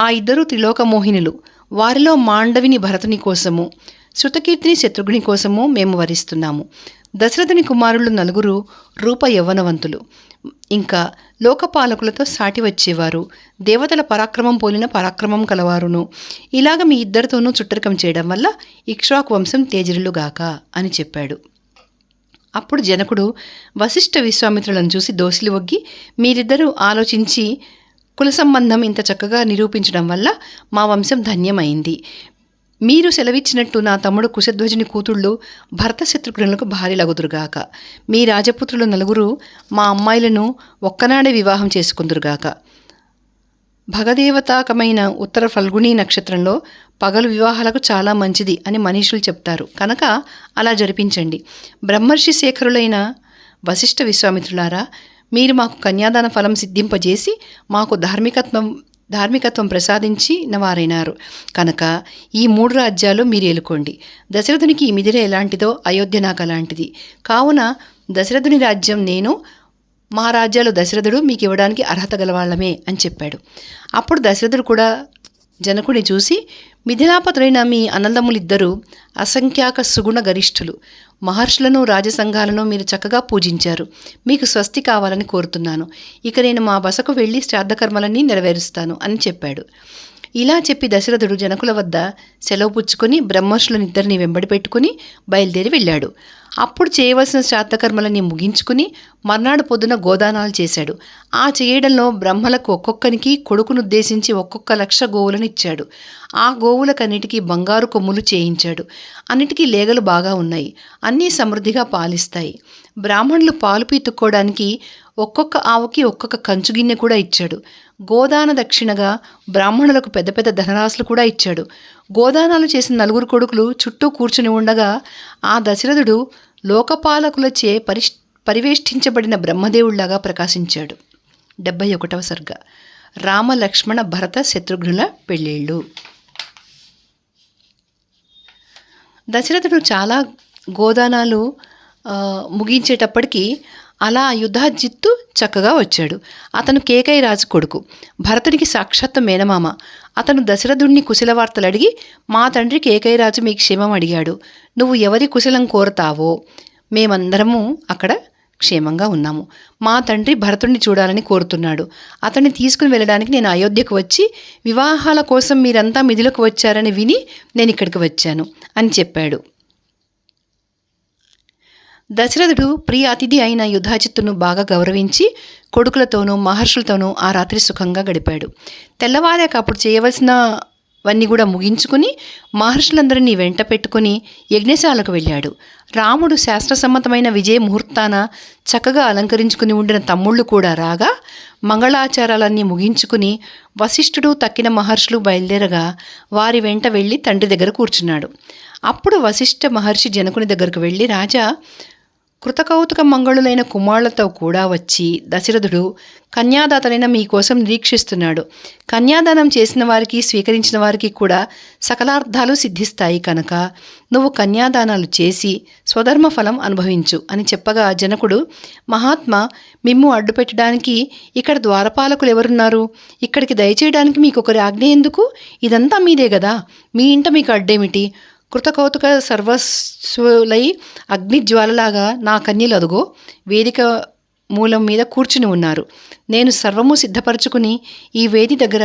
ఆ 2 త్రిలోకమోహినులు. వారిలో మాండవిని భరతుని కోసము, శృతకీర్తిని శత్రుఘ్ని కోసము మేము వరిస్తున్నాము. దశరథుని కుమారులు 4 రూప యవ్వనవంతులు. ఇంకా లోకపాలకులతో సాటి వచ్చేవారు, దేవతల పరాక్రమం పోలిన పరాక్రమం కలవారును. ఇలాగ మీ 2తోనూ చుట్టరికం చేయడం వల్ల ఇక్ష్వాకు వంశం తేజరులుగాక అని చెప్పాడు. అప్పుడు జనకుడు వశిష్ఠ విశ్వామిత్రులను చూసి దోసిలి ఒగ్గి, మీరిద్దరూ ఆలోచించి కుల సంబంధం ఇంత చక్కగా నిరూపించడం వల్ల మా వంశం ధన్యమైంది. మీరు సెలవిచ్చినట్టు నా తమ్ముడు కుశధ్వజుని కూతుళ్ళు భరత శత్రుఘ్నులకు భార్యలగుదురుగాక. మీ రాజపుత్రులు 4 మా అమ్మాయిలను ఒక్కనాడే వివాహం చేసుకుందురుగాక. భగదేవతాకమైన ఉత్తర ఫల్గుణి నక్షత్రంలో పగలు వివాహాలకు చాలా మంచిది అని మనీషులు చెప్తారు కనుక అలా జరిపించండి. బ్రహ్మర్షి శేఖరులైన వశిష్ఠ విశ్వామిత్రులారా, మీరు మాకు కన్యాదాన ఫలం సిద్ధింపజేసి మాకు ధార్మికత్వం ప్రసాదించిన వారైనారు కనుక ఈ 3 రాజ్యాలు మీరు ఏలుకోండి. దశరథునికి ఈ మిథిల ఎలాంటిదో అయోధ్య నాకు అలాంటిది. కావున దశరథుని రాజ్యం నేను, మా రాజ్యాలు దశరథుడు మీకు ఇవ్వడానికి అర్హత గలవాళ్లమే అని చెప్పాడు. అప్పుడు దశరథుడు కూడా జనకుడిని చూసి, మిథిలాపతులైన మీ అన్నదమ్ములిద్దరూ అసంఖ్యాక సుగుణ గరిష్ఠులు. మహర్షులను రాజసంఘాలను మీరు చక్కగా పూజించారు. మీకు స్వస్తి కావాలని కోరుతున్నాను. ఇక నేను మా బసకు వెళ్ళి శ్రాద్ధకర్మలన్నీ నెరవేరుస్తాను అని చెప్పాడు. ఇలా చెప్పి దశరథుడు జనకుల వద్ద సెలవు పుచ్చుకొని బ్రహ్మర్షులనిద్దరిని వెంబడి పెట్టుకుని బయలుదేరి వెళ్ళాడు. అప్పుడు చేయవలసిన శ్రాద్ధకర్మలన్నీ ముగించుకుని మర్నాడు పొద్దున గోదానాలు చేశాడు. ఆ చేయడంలో బ్రహ్మలకు ఒక్కొక్కనికి కొడుకునుద్దేశించి 1,00,000 గోవులను ఇచ్చాడు. ఆ గోవులకన్నిటికీ బంగారు కొమ్ములు చేయించాడు. అన్నిటికీ లేగలు బాగా ఉన్నాయి. అన్నీ సమృద్ధిగా పాలిస్తాయి. బ్రాహ్మణులు పాలు పీతుక్కోవడానికి ఒక్కొక్క ఆవుకి ఒక్కొక్క కంచుగిన్నె కూడా ఇచ్చాడు. గోదాన దక్షిణగా బ్రాహ్మణులకు పెద్ద పెద్ద ధనరాశులు కూడా ఇచ్చాడు. గోదానాలు చేసిన 4 కొడుకులు చుట్టూ కూర్చుని ఉండగా ఆ దశరథుడు లోకపాలకులచే పరివేష్టించబడిన బ్రహ్మదేవుళ్లాగా ప్రకాశించాడు. 71వ సర్గ. రామ లక్ష్మణ భరత శత్రుఘ్నుల పెళ్ళిళ్ళు. దశరథుడు చాలా గోదానాలు ముగించేటప్పటికీ అలా యుధాజిత్తు చక్కగా వచ్చాడు. అతను కేకై రాజు కొడుకు, భరతునికి సాక్షాత్తు మేనమామ. అతను దశరథుడిని కుశల వార్తలు అడిగి, మా తండ్రి కేకై రాజు మీ క్షేమం అడిగాడు. నువ్వు ఎవరి కుశలం కోరతావో మేమందరము అక్కడ క్షేమంగా ఉన్నాము. మా తండ్రి భరతుడిని చూడాలని కోరుతున్నాడు. అతన్ని తీసుకుని వెళ్ళడానికి నేను అయోధ్యకు వచ్చి, వివాహాల కోసం మీరంతా మిథిలకు వచ్చారని విని నేను ఇక్కడికి వచ్చాను అని చెప్పాడు. దశరథుడు ప్రియ అతిథి అయిన యుధాజిత్తును బాగా గౌరవించి కొడుకులతోనూ మహర్షులతోనూ ఆ రాత్రి సుఖంగా గడిపాడు. తెల్లవారాక అప్పుడు చేయవలసినవన్నీ కూడా ముగించుకుని మహర్షులందరినీ వెంట పెట్టుకుని యజ్ఞశాలకు వెళ్ళాడు. రాముడు శాస్త్రసమ్మతమైన విజయ ముహూర్తాన చక్కగా అలంకరించుకుని ఉండిన తమ్ముళ్ళు కూడా రాగా మంగళాచారాలన్నీ ముగించుకుని వశిష్ఠుడు తక్కిన మహర్షులు బయలుదేరగా వారి వెంట వెళ్ళి తండ్రి దగ్గర కూర్చున్నాడు. అప్పుడు వశిష్ఠ మహర్షి జనకుని దగ్గరకు వెళ్ళి, రాజా, కృతకౌతుక మంగళులైన కుమారులతో కూడా వచ్చి దశరథుడు, కన్యాదాతనైన మీకోసం నిరీక్షిస్తున్నాడు. కన్యాదానం చేసిన వారికి స్వీకరించిన వారికి కూడా సకలార్థాలు సిద్ధిస్తాయి కనుక నువ్వు కన్యాదానాలు చేసి స్వధర్మ ఫలం అనుభవించు అని చెప్పగా జనకుడు, మహాత్మా, మిమ్ము అడ్డుపెట్టడానికి ఇక్కడ ద్వారపాలకులు ఎవరున్నారు? ఇక్కడికి దయచేయడానికి మీకు ఒకరి ఆజ్ఞ ఎందుకు? ఇదంతా మీదే గదా, మీ ఇంట మీకు అడ్డేమిటి? కృతకౌతుక సర్వస్వులై అగ్నిజ్వాలలాగా నా కన్యలు అదుగో వేదిక మూలం మీద కూర్చుని ఉన్నారు. నేను సర్వము సిద్ధపరచుకుని ఈ వేది దగ్గర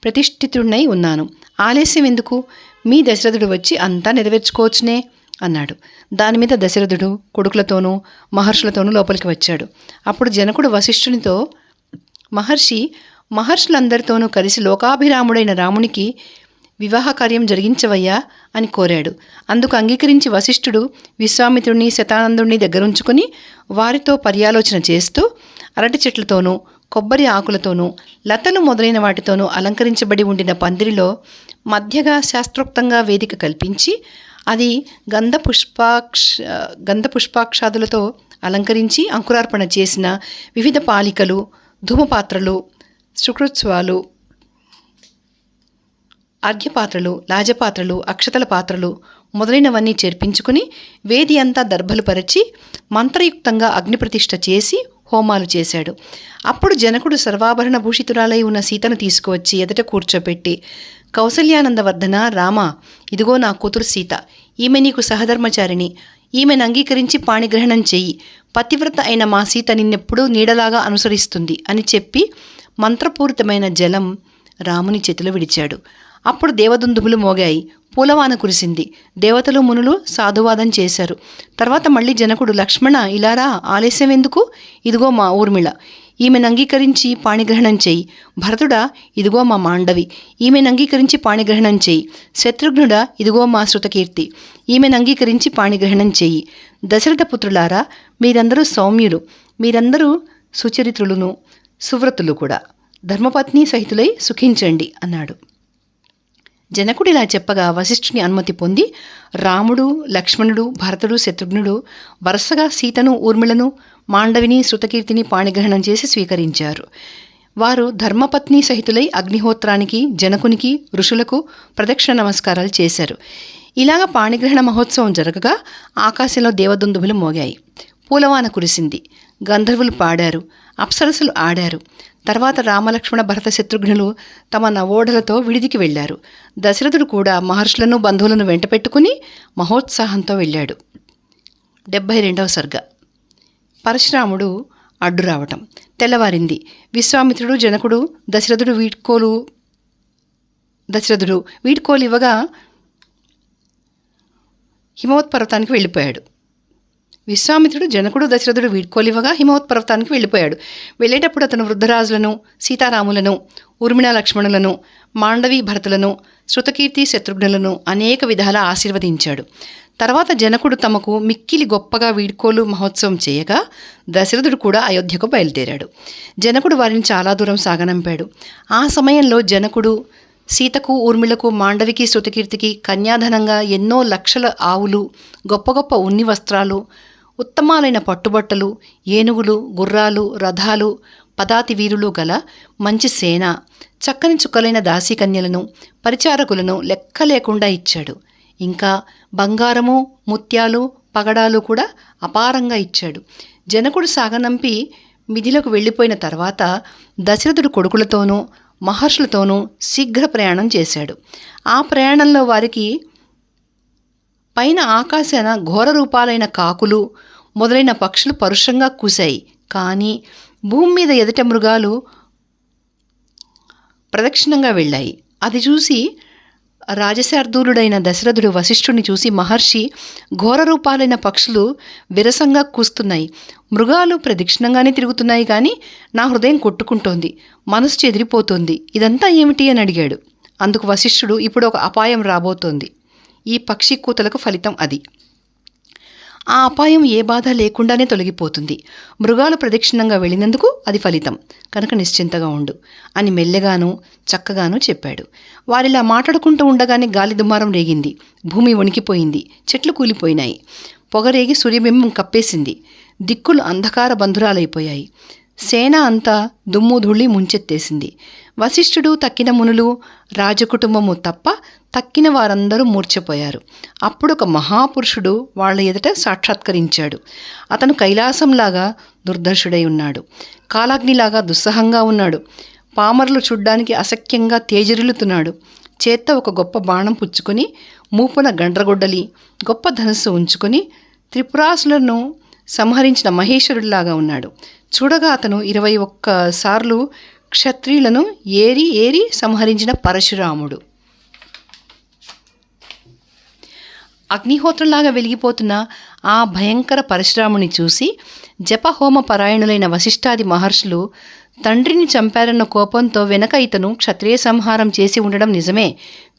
ప్రతిష్ఠితుడినై ఉన్నాను. ఆలస్యం ఎందుకు? మీ దశరథుడు వచ్చి అంతా నెరవేర్చుకోవచ్చునే అన్నాడు. దాని మీద దశరథుడు కొడుకులతోనూ మహర్షులతోనూ లోపలికి వచ్చాడు. అప్పుడు జనకుడు వశిష్ఠునితో, మహర్షులందరితోనూ కలిసి లోకాభిరాముడైన రామునికి వివాహ కార్యం జరిగించవయ్యా అని కోరాడు. అందుకు అంగీకరించి వశిష్ఠుడు విశ్వామిత్రుని శతానందుని దగ్గరుంచుకొని వారితో పర్యాలోచన చేస్తూ అరటి చెట్లతోనూ కొబ్బరి ఆకులతోనూ లతలు మొదలైన వాటితోనూ అలంకరించబడి ఉండిన పందిరిలో మధ్యగా శాస్త్రోక్తంగా వేదిక కల్పించి అది గంధ పుష్పాక్షాదులతో అలంకరించి అంకురార్పణ చేసిన వివిధ పాలికలు, ధూమపాత్రలు, సుకృత్స్వాలు, అర్ఘ్యపాత్రలు, లాజపాత్రలు, అక్షతల పాత్రలు మొదలైనవన్నీ చేర్పించుకుని వేది అంతా దర్భలు పరిచి మంత్రయుక్తంగా అగ్నిప్రతిష్ఠ చేసి హోమాలు చేశాడు. అప్పుడు జనకుడు సర్వాభరణ భూషితురాలై ఉన్న సీతను తీసుకువచ్చి ఎదుట కూర్చోపెట్టి, కౌసల్యానందవర్ధన రామ, ఇదిగో నా కూతురు సీత, ఈమె నీకు సహధర్మచారిణి, ఈమెను అంగీకరించి పాణిగ్రహణం చెయ్యి, పతివ్రత అయిన మా సీత నిన్నెప్పుడూ నీడలాగా అనుసరిస్తుంది అని చెప్పి మంత్రపూరితమైన జలం రాముని చేతిలో విడిచాడు. అప్పుడు దేవదుందుభులు మోగాయి, పూలవాన కురిసింది. దేవతలు మునులు సాధువాదం చేశారు. తర్వాత మళ్ళీ జనకుడు, లక్ష్మణ ఇలారా, ఆలస్యం ఎందుకు? ఇదిగో మా ఊర్మిళ, ఈమెను అంగీకరించి పాణిగ్రహణం చెయ్యి. భరతుడా, ఇదిగో మా మాండవి, ఈమెను అంగీకరించి పాణిగ్రహణం చెయ్యి. శత్రుఘ్నుడా, ఇదిగో మా శృతకీర్తి, ఈమెను అంగీకరించి పాణిగ్రహణం చెయ్యి. దశరథ పుత్రులారా, మీరందరూ సౌమ్యులు, మీరందరూ సుచరిత్రులును సువ్రతులు కూడా, ధర్మపత్ని సహితులై సుఖించండి అన్నాడు. జనకుడు ఇలా చెప్పగా వశిష్ఠుని అనుమతి పొంది రాముడు, లక్ష్మణుడు, భరతుడు, శత్రుఘ్నుడు వరుసగా సీతను, ఊర్మిళను, మాండవిని, శృతకీర్తిని పాణిగ్రహణం చేసి స్వీకరించారు. వారు ధర్మపత్ని సహితులై అగ్నిహోత్రానికి, జనకునికి, ఋషులకు ప్రదక్షిణ నమస్కారాలు చేశారు. ఇలాగ పాణిగ్రహణ మహోత్సవం జరగగా ఆకాశంలో దేవదుందుభులు మోగాయి, పూలవాన కురిసింది, గంధర్వులు పాడారు, అప్సరసులు ఆడారు. తర్వాత రామలక్ష్మణ భరత శత్రుఘ్నులు తమ నవోఢలతో విడిదికి వెళ్లారు. దశరథుడు కూడా మహర్షులను, బంధువులను వెంట పెట్టుకుని మహోత్సాహంతో వెళ్ళాడు. 72వ సర్గ. పరశురాముడు అడ్డు రావటం. తెల్లవారింది. విశ్వామిత్రుడు, జనకుడు, దశరథుడు వీడ్కోలు ఇవ్వగా హిమవత్పర్వతానికి వెళ్ళిపోయాడు. విశ్వామిత్రుడు, జనకుడు, దశరథుడు వీడ్కోలివ్వగా హిమవత్పర్వతానికి వెళ్ళిపోయాడు. వెళ్ళేటప్పుడు అతను వృద్ధరాజులను, సీతారాములను, ఊర్మిళ లక్ష్మణులను, మాండవి భరతులను, శృతకీర్తి శత్రుఘ్నులను అనేక విధాలా ఆశీర్వదించాడు. తర్వాత జనకుడు తమకు మిక్కిలి గొప్పగా వీడ్కోలు మహోత్సవం చేయగా దశరథుడు కూడా అయోధ్యకు బయలుదేరాడు. జనకుడు వారిని చాలా దూరం సాగనంపాడు. ఆ సమయంలో జనకుడు సీతకు, ఊర్మిళకు, మాండవికి, శృతకీర్తికి కన్యాధనంగా ఎన్నో లక్షల ఆవులు, గొప్ప గొప్ప ఉన్ని వస్త్రాలు, ఉత్తమాలైన పట్టుబట్టలు, ఏనుగులు, గుర్రాలు, రథాలు, పదాతి వీరులు గల మంచి సేన, చక్కని చుక్కలైన దాసీకన్యలను, పరిచారకులను లెక్క లేకుండా ఇచ్చాడు. ఇంకా బంగారము, ముత్యాలు, పగడాలు కూడా అపారంగా ఇచ్చాడు. జనకుడు సాగనంపి మిథిలకు వెళ్ళిపోయిన తర్వాత దశరథుడు కొడుకులతోనూ మహర్షులతోనూ శీఘ్ర ప్రయాణం చేశాడు. ఆ ప్రయాణంలో వారికి పైన ఆకాశాన ఘోర రూపాలైన కాకులు మొదలైన పక్షులు పరుషంగా కూశాయి. కానీ భూమి మీద ఎదుట మృగాలు ప్రదక్షిణంగా వెళ్ళాయి. అది చూసి రాజశార్దూలుడైన దశరథుడు వశిష్ఠుని చూసి, మహర్షి, ఘోర రూపాలైన పక్షులు విరసంగా కూస్తున్నాయి, మృగాలు ప్రదక్షిణంగానే తిరుగుతున్నాయి, కానీ నా హృదయం కొట్టుకుంటోంది, మనసు చెదిరిపోతోంది, ఇదంతా ఏమిటి అని అడిగాడు. అందుకు వశిష్ఠుడు, ఇప్పుడు ఒక అపాయం రాబోతోంది, ఈ పక్షి కూతలకు ఫలితం అది. ఆ అపాయం ఏ బాధ లేకుండానే తొలగిపోతుంది. మృగాలు ప్రదక్షిణంగా వెళ్ళినందుకు అది ఫలితం కనుక నిశ్చింతగా ఉండు అని మెల్లగాను చక్కగాను చెప్పాడు. వారిలా మాట్లాడుకుంటూ ఉండగానే గాలి దుమారం రేగింది. భూమి వణికిపోయింది. చెట్లు కూలిపోయినాయి. పొగరేగి సూర్యబింబం కప్పేసింది. దిక్కులు అంధకార బంధురాలైపోయాయి. సేన అంతా దుమ్ము ధూళి ముంచెత్తేసింది. వశిష్ఠుడు, తక్కిన మునులు, రాజకుటుంబము తప్ప తక్కిన వారందరూ మూర్ఛపోయారు. అప్పుడొక మహాపురుషుడు వాళ్ల ఎదుట సాక్షాత్కరించాడు. అతను కైలాసంలాగా దుర్దర్శుడై ఉన్నాడు. కాలాగ్నిలాగా దుస్సహంగా ఉన్నాడు. పామరులు చూడ్డానికి అసఖ్యంగా తేజరిల్లుతున్నాడు. చేత్తో ఒక గొప్ప బాణం పుచ్చుకొని, మూపున గండ్రగొడ్డలి, గొప్ప ధనుస్సు ఉంచుకొని త్రిపురాసులను సంహరించిన మహేశ్వరుడిలాగా ఉన్నాడు. చూడగా అతను 21 సార్లు క్షత్రియులను ఏరి సంహరించిన పరశురాముడు. అగ్నిహోత్రంలాగా వెలిగిపోతున్న ఆ భయంకర పరశురాముని చూసి జపహోమ పరాయణులైన వశిష్ఠాది మహర్షులు తండ్రిని చంపారన్న కోపంతో వెనక ఇతను క్షత్రియ సంహారం చేసి ఉండడం నిజమే,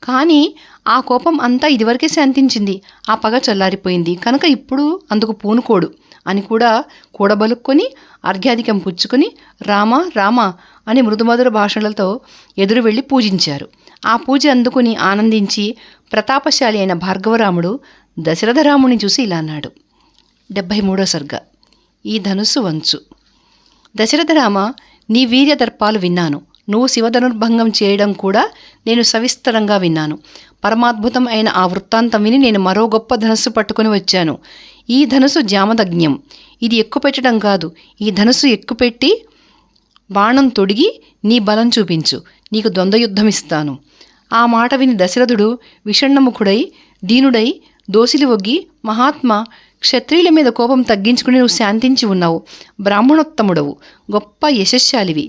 కానీ ఆ కోపం అంతా ఇదివరకే శాంతించింది. ఆ పగ చల్లారిపోయింది కనుక ఇప్పుడు అందుకు పూనుకోడు అని కూడా కూడబలుక్కొని అర్ఘ్యాధికం పుచ్చుకొని రామ రామ అని మృదుమధుర భాషలతో ఎదురు వెళ్ళి పూజించారు. ఆ పూజ అందుకుని ఆనందించి ప్రతాపశాలి అయిన భార్గవరాముడు దశరథరాముని చూసి ఇలా అన్నాడు. 73వ సర్గ. ఈ ధనుస్సు వంచు. దశరథరామ, నీ వీర్యదర్పాలు విన్నాను. నువ్వు శివధనుర్భంగం చేయడం కూడా నేను సవిస్తరంగా విన్నాను. పరమాద్భుతం అయిన ఆ వృత్తాంతం విని నేను మరో గొప్ప ధనుస్సు పట్టుకుని వచ్చాను. ఈ ధనుసు జామదగ్న్యం. ఇది ఎక్కుపెట్టడం కాదు, ఈ ధనుసు ఎక్కుపెట్టి బాణం తొడిగి నీ బలం చూపించు, నీకు ద్వంద్వయుద్ధమిస్తాను. ఆ మాట విని దశరథుడు విషణ్ణముఖుడై దీనుడై దోసిలి ఒగ్గి, మహాత్మా, క్షత్రియుల మీద కోపం తగ్గించుకుని నువ్వు శాంతించి ఉన్నావు. బ్రాహ్మణోత్తముడవు, గొప్ప యశస్శాలివి,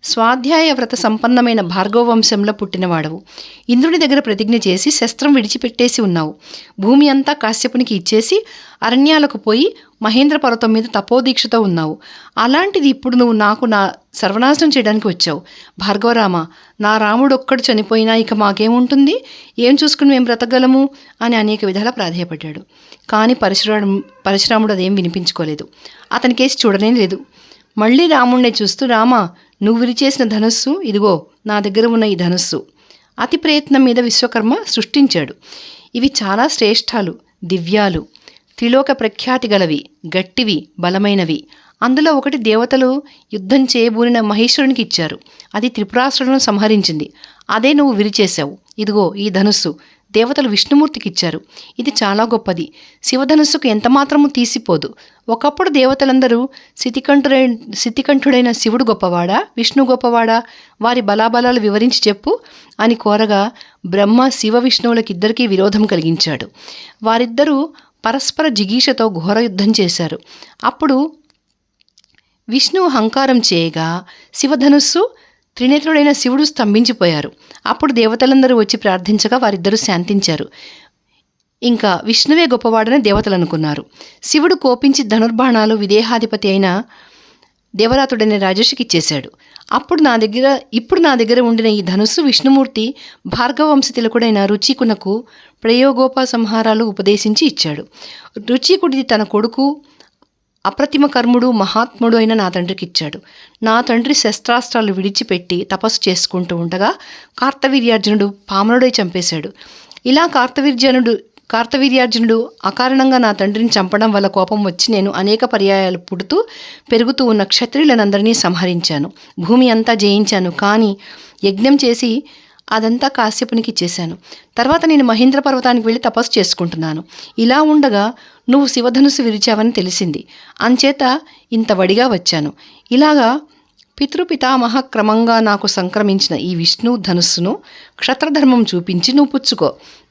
స్వాధ్యాయ వ్రత సంపన్నమైన భార్గవ వంశంలో పుట్టినవాడవు. ఇంద్రుని దగ్గర ప్రతిజ్ఞ చేసి శస్త్రం విడిచిపెట్టేసి ఉన్నావు. భూమి అంతా కాశ్యపునికి ఇచ్చేసి అరణ్యాలకు పోయి మహేంద్ర పర్వతం మీద తపోదీక్షతో ఉన్నావు. అలాంటిది ఇప్పుడు నువ్వు నా సర్వనాశనం చేయడానికి వచ్చావు. భార్గవరామ, నా రాముడొక్కడు చనిపోయినా ఇక మాకేముంటుంది? ఏం చూసుకుని మేము బ్రతకగలము అని అనేక విధాలా ప్రాధేయపడ్డాడు. కానీ పరశురాముడు అదేం వినిపించుకోలేదు. అతనికేసి చూడనే లేదు. మళ్ళీ రాముణ్ణి చూస్తూ, రామా, నువ్వు విరిచేసిన ధనుస్సు ఇదిగో నా దగ్గర ఉన్న ఈ ధనుస్సు. అతి ప్రయత్నం మీద విశ్వకర్మ సృష్టించాడు. ఇవి చాలా శ్రేష్ఠాలు, దివ్యాలు, త్రిలోక ప్రఖ్యాతి గలవి, గట్టివి, బలమైనవి. అందులో ఒకటి దేవతలు యుద్ధం చేయబూనిన మహేశ్వరునికి ఇచ్చారు. అది త్రిపురాసురులను సంహరించింది. అదే నువ్వు విరిచేశావు. ఇదిగో ఈ ధనుస్సు దేవతలు విష్ణుమూర్తికి ఇచ్చారు. ఇది చాలా గొప్పది. శివధనుస్సుకు ఎంతమాత్రము తీసిపోదు. ఒకప్పుడు దేవతలందరూ శితికంఠుడైన శివుడు గొప్పవాడా, విష్ణు గొప్పవాడా, వారి బలాబలాలు వివరించి చెప్పు అని కోరగా బ్రహ్మ శివ విష్ణువులకిద్దరికీ విరోధం కలిగించాడు. వారిద్దరూ పరస్పర జిగీషతో ఘోర యుద్ధం చేశారు. అప్పుడు విష్ణువు హంకారం చేయగా శివధనుస్సు త్రినేత్రుడైన శివుడు స్తంభించిపోయారు. అప్పుడు దేవతలందరూ వచ్చి ప్రార్థించగా వారిద్దరూ శాంతించారు. ఇంకా విష్ణువే గొప్పవాడని దేవతలు అనుకున్నారు. శివుడు కోపించి ధనుర్బాణాలు విదేహాధిపతి అయిన దేవరాతుడైన రాజర్షికి ఇచ్చేశాడు. ఇప్పుడు నా దగ్గర ఉండిన ఈ ధనుస్సు విష్ణుమూర్తి భార్గవ వంశ తిలకుడైన రుచికునకు ప్రయోగోపసంహారాలు ఉపదేశించి ఇచ్చాడు. రుచికుడిది తన కొడుకు అప్రతిమ కర్ముడు మహాత్ముడు అయిన నా తండ్రికి ఇచ్చాడు. నా తండ్రి శస్త్రాస్త్రాలు విడిచిపెట్టి తపస్సు చేసుకుంటూ ఉండగా కార్తవీర్యార్జునుడు పామరుడై చంపేశాడు. ఇలా కార్తవీర్యార్జునుడు అకారణంగా నా తండ్రిని చంపడం వల్ల కోపం వచ్చి నేను అనేక పర్యాయాలు పుడుతూ పెరుగుతూ ఉన్న క్షత్రియులనందరినీ సంహరించాను. భూమి అంతా జయించాను. కానీ యజ్ఞం చేసి అదంతా కాశ్యపునికి ఇచ్చేశాను. తర్వాత నేను మహేంద్ర పర్వతానికి వెళ్ళి తపస్సు చేసుకుంటున్నాను. ఇలా ఉండగా నువ్వు శివధనుస్సు విరిచావని తెలిసింది. అంచేత ఇంత వడిగా వచ్చాను. ఇలాగా పితృపితామహ క్రమంగా నాకు సంక్రమించిన ఈ విష్ణు ధనుస్సును క్షత్రధర్మం చూపించి నువ్వు పుచ్చుకో.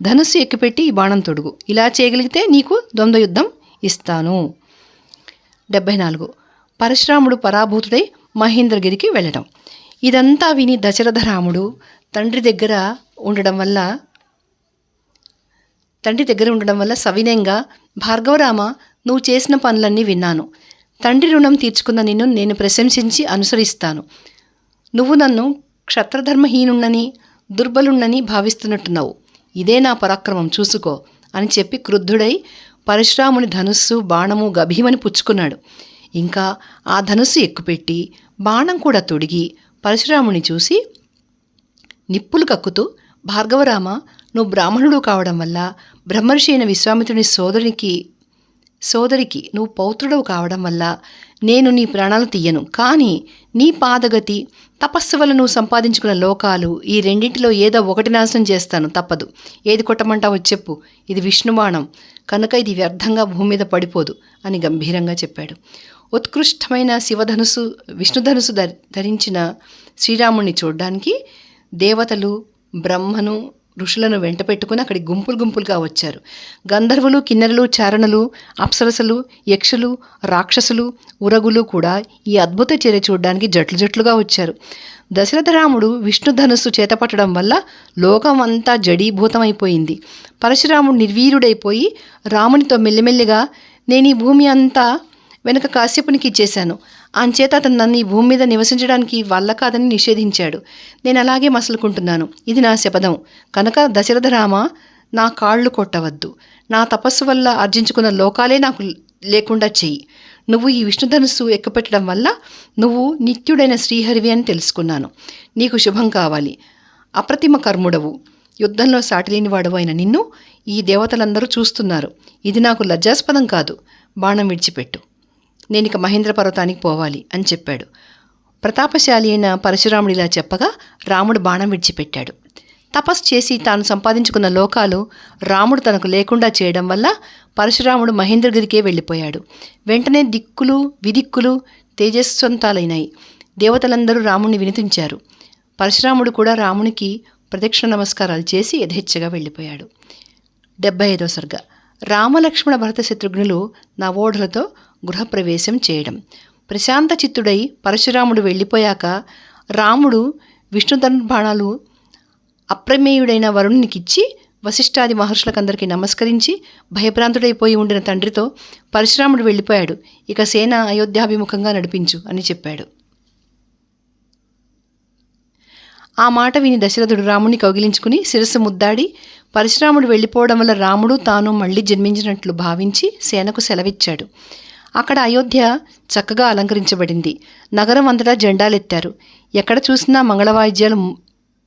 ధనుస్సు ఎక్కుపెట్టి ఈ బాణం తొడుగు. ఇలా చేయగలిగితే నీకు ద్వంద్వయుద్ధం ఇస్తాను. 74. పరశురాముడు పరాభూతుడై మహేంద్రగిరికి వెళ్ళడం. ఇదంతా విని దశరథరాముడు తండ్రి దగ్గర ఉండడం వల్ల సవినయంగా, భార్గవరామ, నువ్వు చేసిన పనులన్నీ విన్నాను. తండ్రి రుణం తీర్చుకున్న నిన్ను నేను ప్రశంసించి అనుసరిస్తాను. నువ్వు నన్ను క్షత్రధర్మహీనుణ్ణని, దుర్బలుణ్ణని భావిస్తున్నట్టున్నావు. ఇదే నా పరాక్రమం, చూసుకో అని చెప్పి క్రుద్ధుడై పరశురాముని ధనుస్సు బాణము గభీమని పుచ్చుకున్నాడు. ఇంకా ఆ ధనుస్సు ఎక్కుపెట్టి బాణం కూడా తొడిగి పరశురాముని చూసి నిప్పులు కక్కుతూ, భార్గవరామ, నువ్వు బ్రాహ్మణుడు కావడం వల్ల బ్రహ్మర్షి అయిన విశ్వామిత్రుని సోదరునికి సోదరికి నువ్వు పౌత్రుడవు కావడం వల్ల నేను నీ ప్రాణాలు తీయను, కానీ నీ పాదగతి, తపస్సు వల్ల నువ్వు సంపాదించుకున్న లోకాలు, ఈ రెండింటిలో ఏదో ఒకటి నాశనం చేస్తాను, తప్పదు. ఏది కొట్టమంటావో చెప్పు, ఇది విష్ణుబాణం కనుక ఇది వ్యర్థంగా భూమి మీద పడిపోదు అని గంభీరంగా చెప్పాడు. ఉత్కృష్టమైన విష్ణుధనుసు ధరించిన శ్రీరాముణ్ణి చూడ్డానికి దేవతలు, బ్రహ్మను, ఋషులను వెంట పెట్టుకుని అక్కడికి గుంపులుగా వచ్చారు. గంధర్వులు, కిన్నెరలు, చారణులు, అప్సరసలు, యక్షులు, రాక్షసులు, ఉరగులు కూడా ఈ అద్భుత చర్య చూడడానికి జట్లుగా వచ్చారు. దశరథ రాముడు విష్ణుధనుస్సు చేతపట్టడం వల్ల లోకం అంతా జడీభూతమైపోయింది. పరశురాముడు నిర్వీర్యుడైపోయి రామునితో మెల్లిమెల్లిగా నేను ఈ భూమి అంతా వెనుక కాశ్యపునికి ఇచ్చేశాను, అంచేత అతను నన్ను ఈ భూమి మీద నివసించడానికి వల్ల కాదని నిషేధించాడు. నేను అలాగే మసలుకుంటున్నాను. ఇది నా శపథం. కనుక దశరథ రామ, నా కాళ్ళు కొట్టవద్దు. నా తపస్సు వల్ల ఆర్జించుకున్న లోకాలే నాకు లేకుండా చెయ్యి. నువ్వు ఈ విష్ణుధనుస్సు ఎక్కుపెట్టడం వల్ల నువ్వు నిత్యుడైన శ్రీహరివి అని తెలుసుకున్నాను. నీకు శుభం కావాలి. అప్రతిమ కర్ముడవు, యుద్ధంలో సాటిలేని వాడవు అయిన నిన్ను ఈ దేవతలందరూ చూస్తున్నారు. ఇది నాకు లజ్జాస్పదం కాదు. బాణం విడిచిపెట్టు. నేనిక మహేంద్ర పర్వతానికి పోవాలి అని చెప్పాడు. ప్రతాపశాలి అయిన పరశురాముడు ఇలా చెప్పగా రాముడు బాణం విడిచిపెట్టాడు. తపస్సు చేసి తాను సంపాదించుకున్న లోకాలు రాముడు తనకు లేకుండా చేయడం వల్ల పరశురాముడు మహేంద్రగిరికే వెళ్ళిపోయాడు. వెంటనే దిక్కులు విదిక్కులు తేజస్వంతాలైనాయి. దేవతలందరూ రాముణ్ణి వినిపించారు. పరశురాముడు కూడా రామునికి ప్రదక్షిణ నమస్కారాలు చేసి యథేచ్ఛగా వెళ్ళిపోయాడు. 75వ సర్గ. రామలక్ష్మణ భరత శత్రుఘ్నులు నవోఢులతో గృహప్రవేశం చేయడం. ప్రశాంత చిత్తుడై పరశురాముడు వెళ్ళిపోయాక రాముడు విష్ణుధనుర్బాణాలు అప్రమేయుడైన వరుణునికిచ్చి వశిష్ఠాది మహర్షులకందరికీ నమస్కరించి భయభ్రాంతుడైపోయి ఉండిన తండ్రితో పరశురాముడు వెళ్ళిపోయాడు, ఇక సేన అయోధ్యాభిముఖంగా నడిపించు అని చెప్పాడు. ఆ మాట విని దశరథుడు రాముని కౌగిలించుకుని శిరస్సు ముద్దాడి పరశురాముడు వెళ్ళిపోవడం వల్ల రాముడు తాను మళ్ళీ జన్మించినట్లు భావించి సేనకు సెలవిచ్చాడు. అక్కడ అయోధ్య చక్కగా అలంకరించబడింది. నగరం అంతటా జెండాలెత్తారు. ఎక్కడ చూసినా మంగళవాయిద్యాలు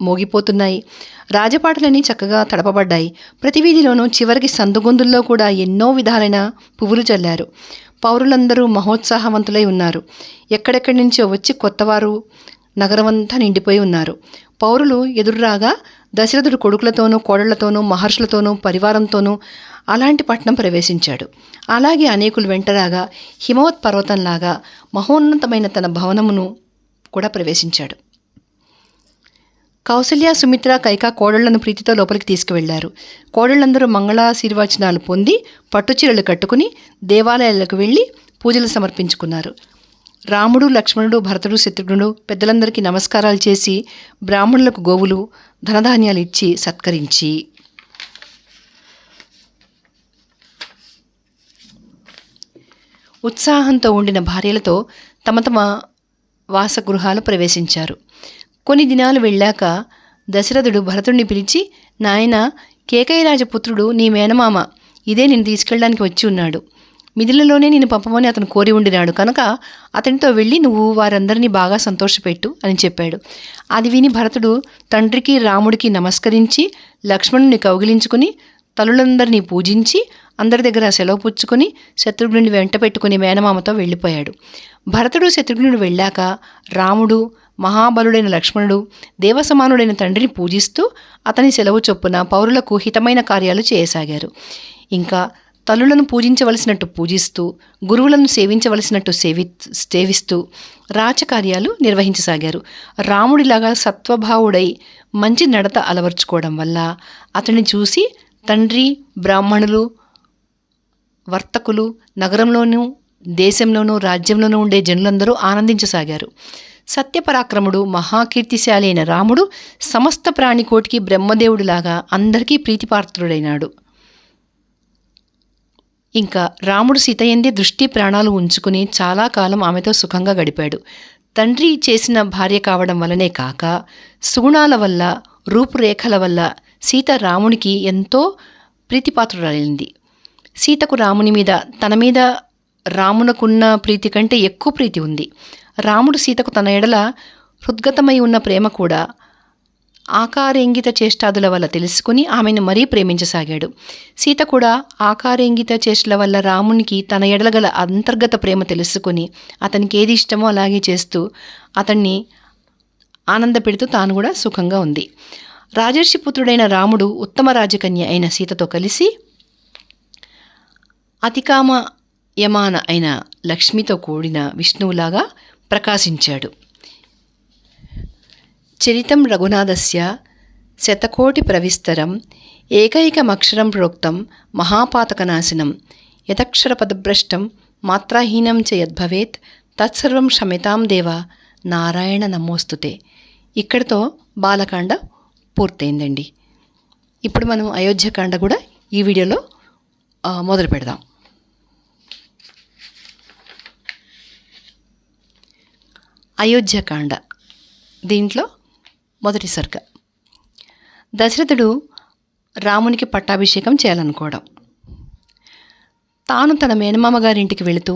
మోగిపోతున్నాయి. రాజపాటలన్నీ చక్కగా తడపబడ్డాయి. ప్రతి వీధిలోనూ చివరికి సందుగొందుల్లో కూడా ఎన్నో విధాలైన పువ్వులు చల్లారు. పౌరులందరూ మహోత్సాహవంతులై ఉన్నారు. ఎక్కడెక్కడి నుంచో వచ్చి కొత్తవారు నగరమంతా నిండిపోయి ఉన్నారు. పౌరులు ఎదురురాగా దశరథుడు కొడుకులతోనూ కోడళ్లతోనూ మహర్షులతోనూ పరివారంతోనూ అలాంటి పట్టణం ప్రవేశించాడు. అలాగే అనేకులు వెంటరాగా హిమవత్ పర్వతంలాగా మహోన్నతమైన తన భవనమును కూడా ప్రవేశించాడు. కౌసల్య, సుమిత్ర, కైక కోడళ్లను ప్రీతితో లోపలికి తీసుకువెళ్లారు. కోడళ్లందరూ మంగళాశీర్వచనాలు పొంది పట్టుచీరలు కట్టుకుని దేవాలయాలకు వెళ్ళి పూజలు సమర్పించుకున్నారు. రాముడు, లక్ష్మణుడు, భరతుడు, శత్రుఘ్నుడు పెద్దలందరికీ నమస్కారాలు చేసి బ్రాహ్మణులకు గోవులు ధనధాన్యాలు ఇచ్చి సత్కరించి ఉత్సాహంతో ఉండిన భార్యలతో తమ తమ వాసగృహాలు ప్రవేశించారు. కొన్ని దినాలు వెళ్ళాక దశరథుడు భరతుడిని పిలిచి, నాయన, కేకయరాజపుత్రుడు నీ మేనమామ ఇదే నేను తీసుకెళ్ళడానికి వచ్చి ఉన్నాడు. మిథిలలోనే నేను పంపమని అతను కోరి ఉండినాడు కనుక అతనితో వెళ్ళి నువ్వు వారందరినీ బాగా సంతోషపెట్టు అని చెప్పాడు. అది విని భరతుడు తండ్రికి రాముడికి నమస్కరించి లక్ష్మణుని కౌగిలించుకుని తల్లులందరినీ పూజించి అందరి దగ్గర సెలవు పుచ్చుకొని శత్రుఘ్నుని వెంట పెట్టుకుని మేనమామతో వెళ్ళిపోయాడు. భరతుడు శత్రుఘ్నుడు వెళ్ళాక రాముడు, మహాబలుడైన లక్ష్మణుడు దేవసమానుడైన తండ్రిని పూజిస్తూ అతని సెలవు చొప్పున పౌరులకు హితమైన కార్యాలు చేయసాగారు. ఇంకా తల్లులను పూజించవలసినట్టు పూజిస్తూ గురువులను సేవించవలసినట్టు సేవిస్తూ రాచకార్యాలు నిర్వహించసాగారు. రాముడిలాగా సత్వభావుడై మంచి నడత అలవర్చుకోవడం వల్ల అతన్ని చూసి తండ్రి, బ్రాహ్మణులు, వర్తకులు, నగరంలోనూ దేశంలోనూ రాజ్యంలోనూ ఉండే జనులందరూ ఆనందించసాగారు. సత్యపరాక్రముడు, మహాకీర్తిశాలి అయిన రాముడు సమస్త ప్రాణికోటికి బ్రహ్మదేవుడిలాగా అందరికీ ప్రీతిపాత్రుడైనాడు. ఇంకా రాముడు సీతయందే దృష్టి ప్రాణాలు ఉంచుకుని చాలా కాలం ఆమెతో సుఖంగా గడిపాడు. తండ్రి చేసిన భార్య కావడం వల్లనే కాక సుగుణాల వల్ల, రూపురేఖల వల్ల సీత రామునికి ఎంతో ప్రీతిపాత్రురాలైంది. సీతకు రాముని మీద, తన మీద రామునకున్న ప్రీతి కంటే ఎక్కువ ప్రీతి ఉంది. రాముడు సీతకు తన ఎడల హృద్గతమై ఉన్న ప్రేమ కూడా ఆకారేంగిత చేష్టాదుల వల్ల తెలుసుకుని ఆమెను మరీ ప్రేమించసాగాడు. సీత కూడా ఆకారేంగిత చేష్టల వల్ల రామునికి తన ఎడల గల అంతర్గత ప్రేమ తెలుసుకుని అతనికి ఏది ఇష్టమో అలాగే చేస్తూ అతన్ని ఆనందపెడుతూ తాను కూడా సుఖంగా ఉంది. రాజర్షి పుత్రుడైన రాముడు ఉత్తమ రాజకన్య అయిన సీతతో కలిసి అతికామయమాన అయిన లక్ష్మితో కూడిన విష్ణువులాగా ప్రకాశించాడు. చరితం రఘునాథస్య శతకోటి ప్రవిస్తరం ఏకైకమక్షరం ప్రోక్తం మహాపాతకనాశనం యదక్షర పదభ్రష్టం మాత్రాహీనం చ యద్భవేత్ తత్సర్వం క్షమ్యతాం దేవ నారాయణ నమోస్తుతే. ఇక్కడితో బాలకాండ పూర్తయిందండి. ఇప్పుడు మనం అయోధ్యకాండ కూడా ఈ వీడియోలో మొదలు పెడదాం. అయోధ్యకాండ దీంట్లో మొదటి సర్గ. దశరథుడు రామునికి పట్టాభిషేకం చేయాలనుకోవడం. తాను తన మేనమామ గారింటికి వెళుతూ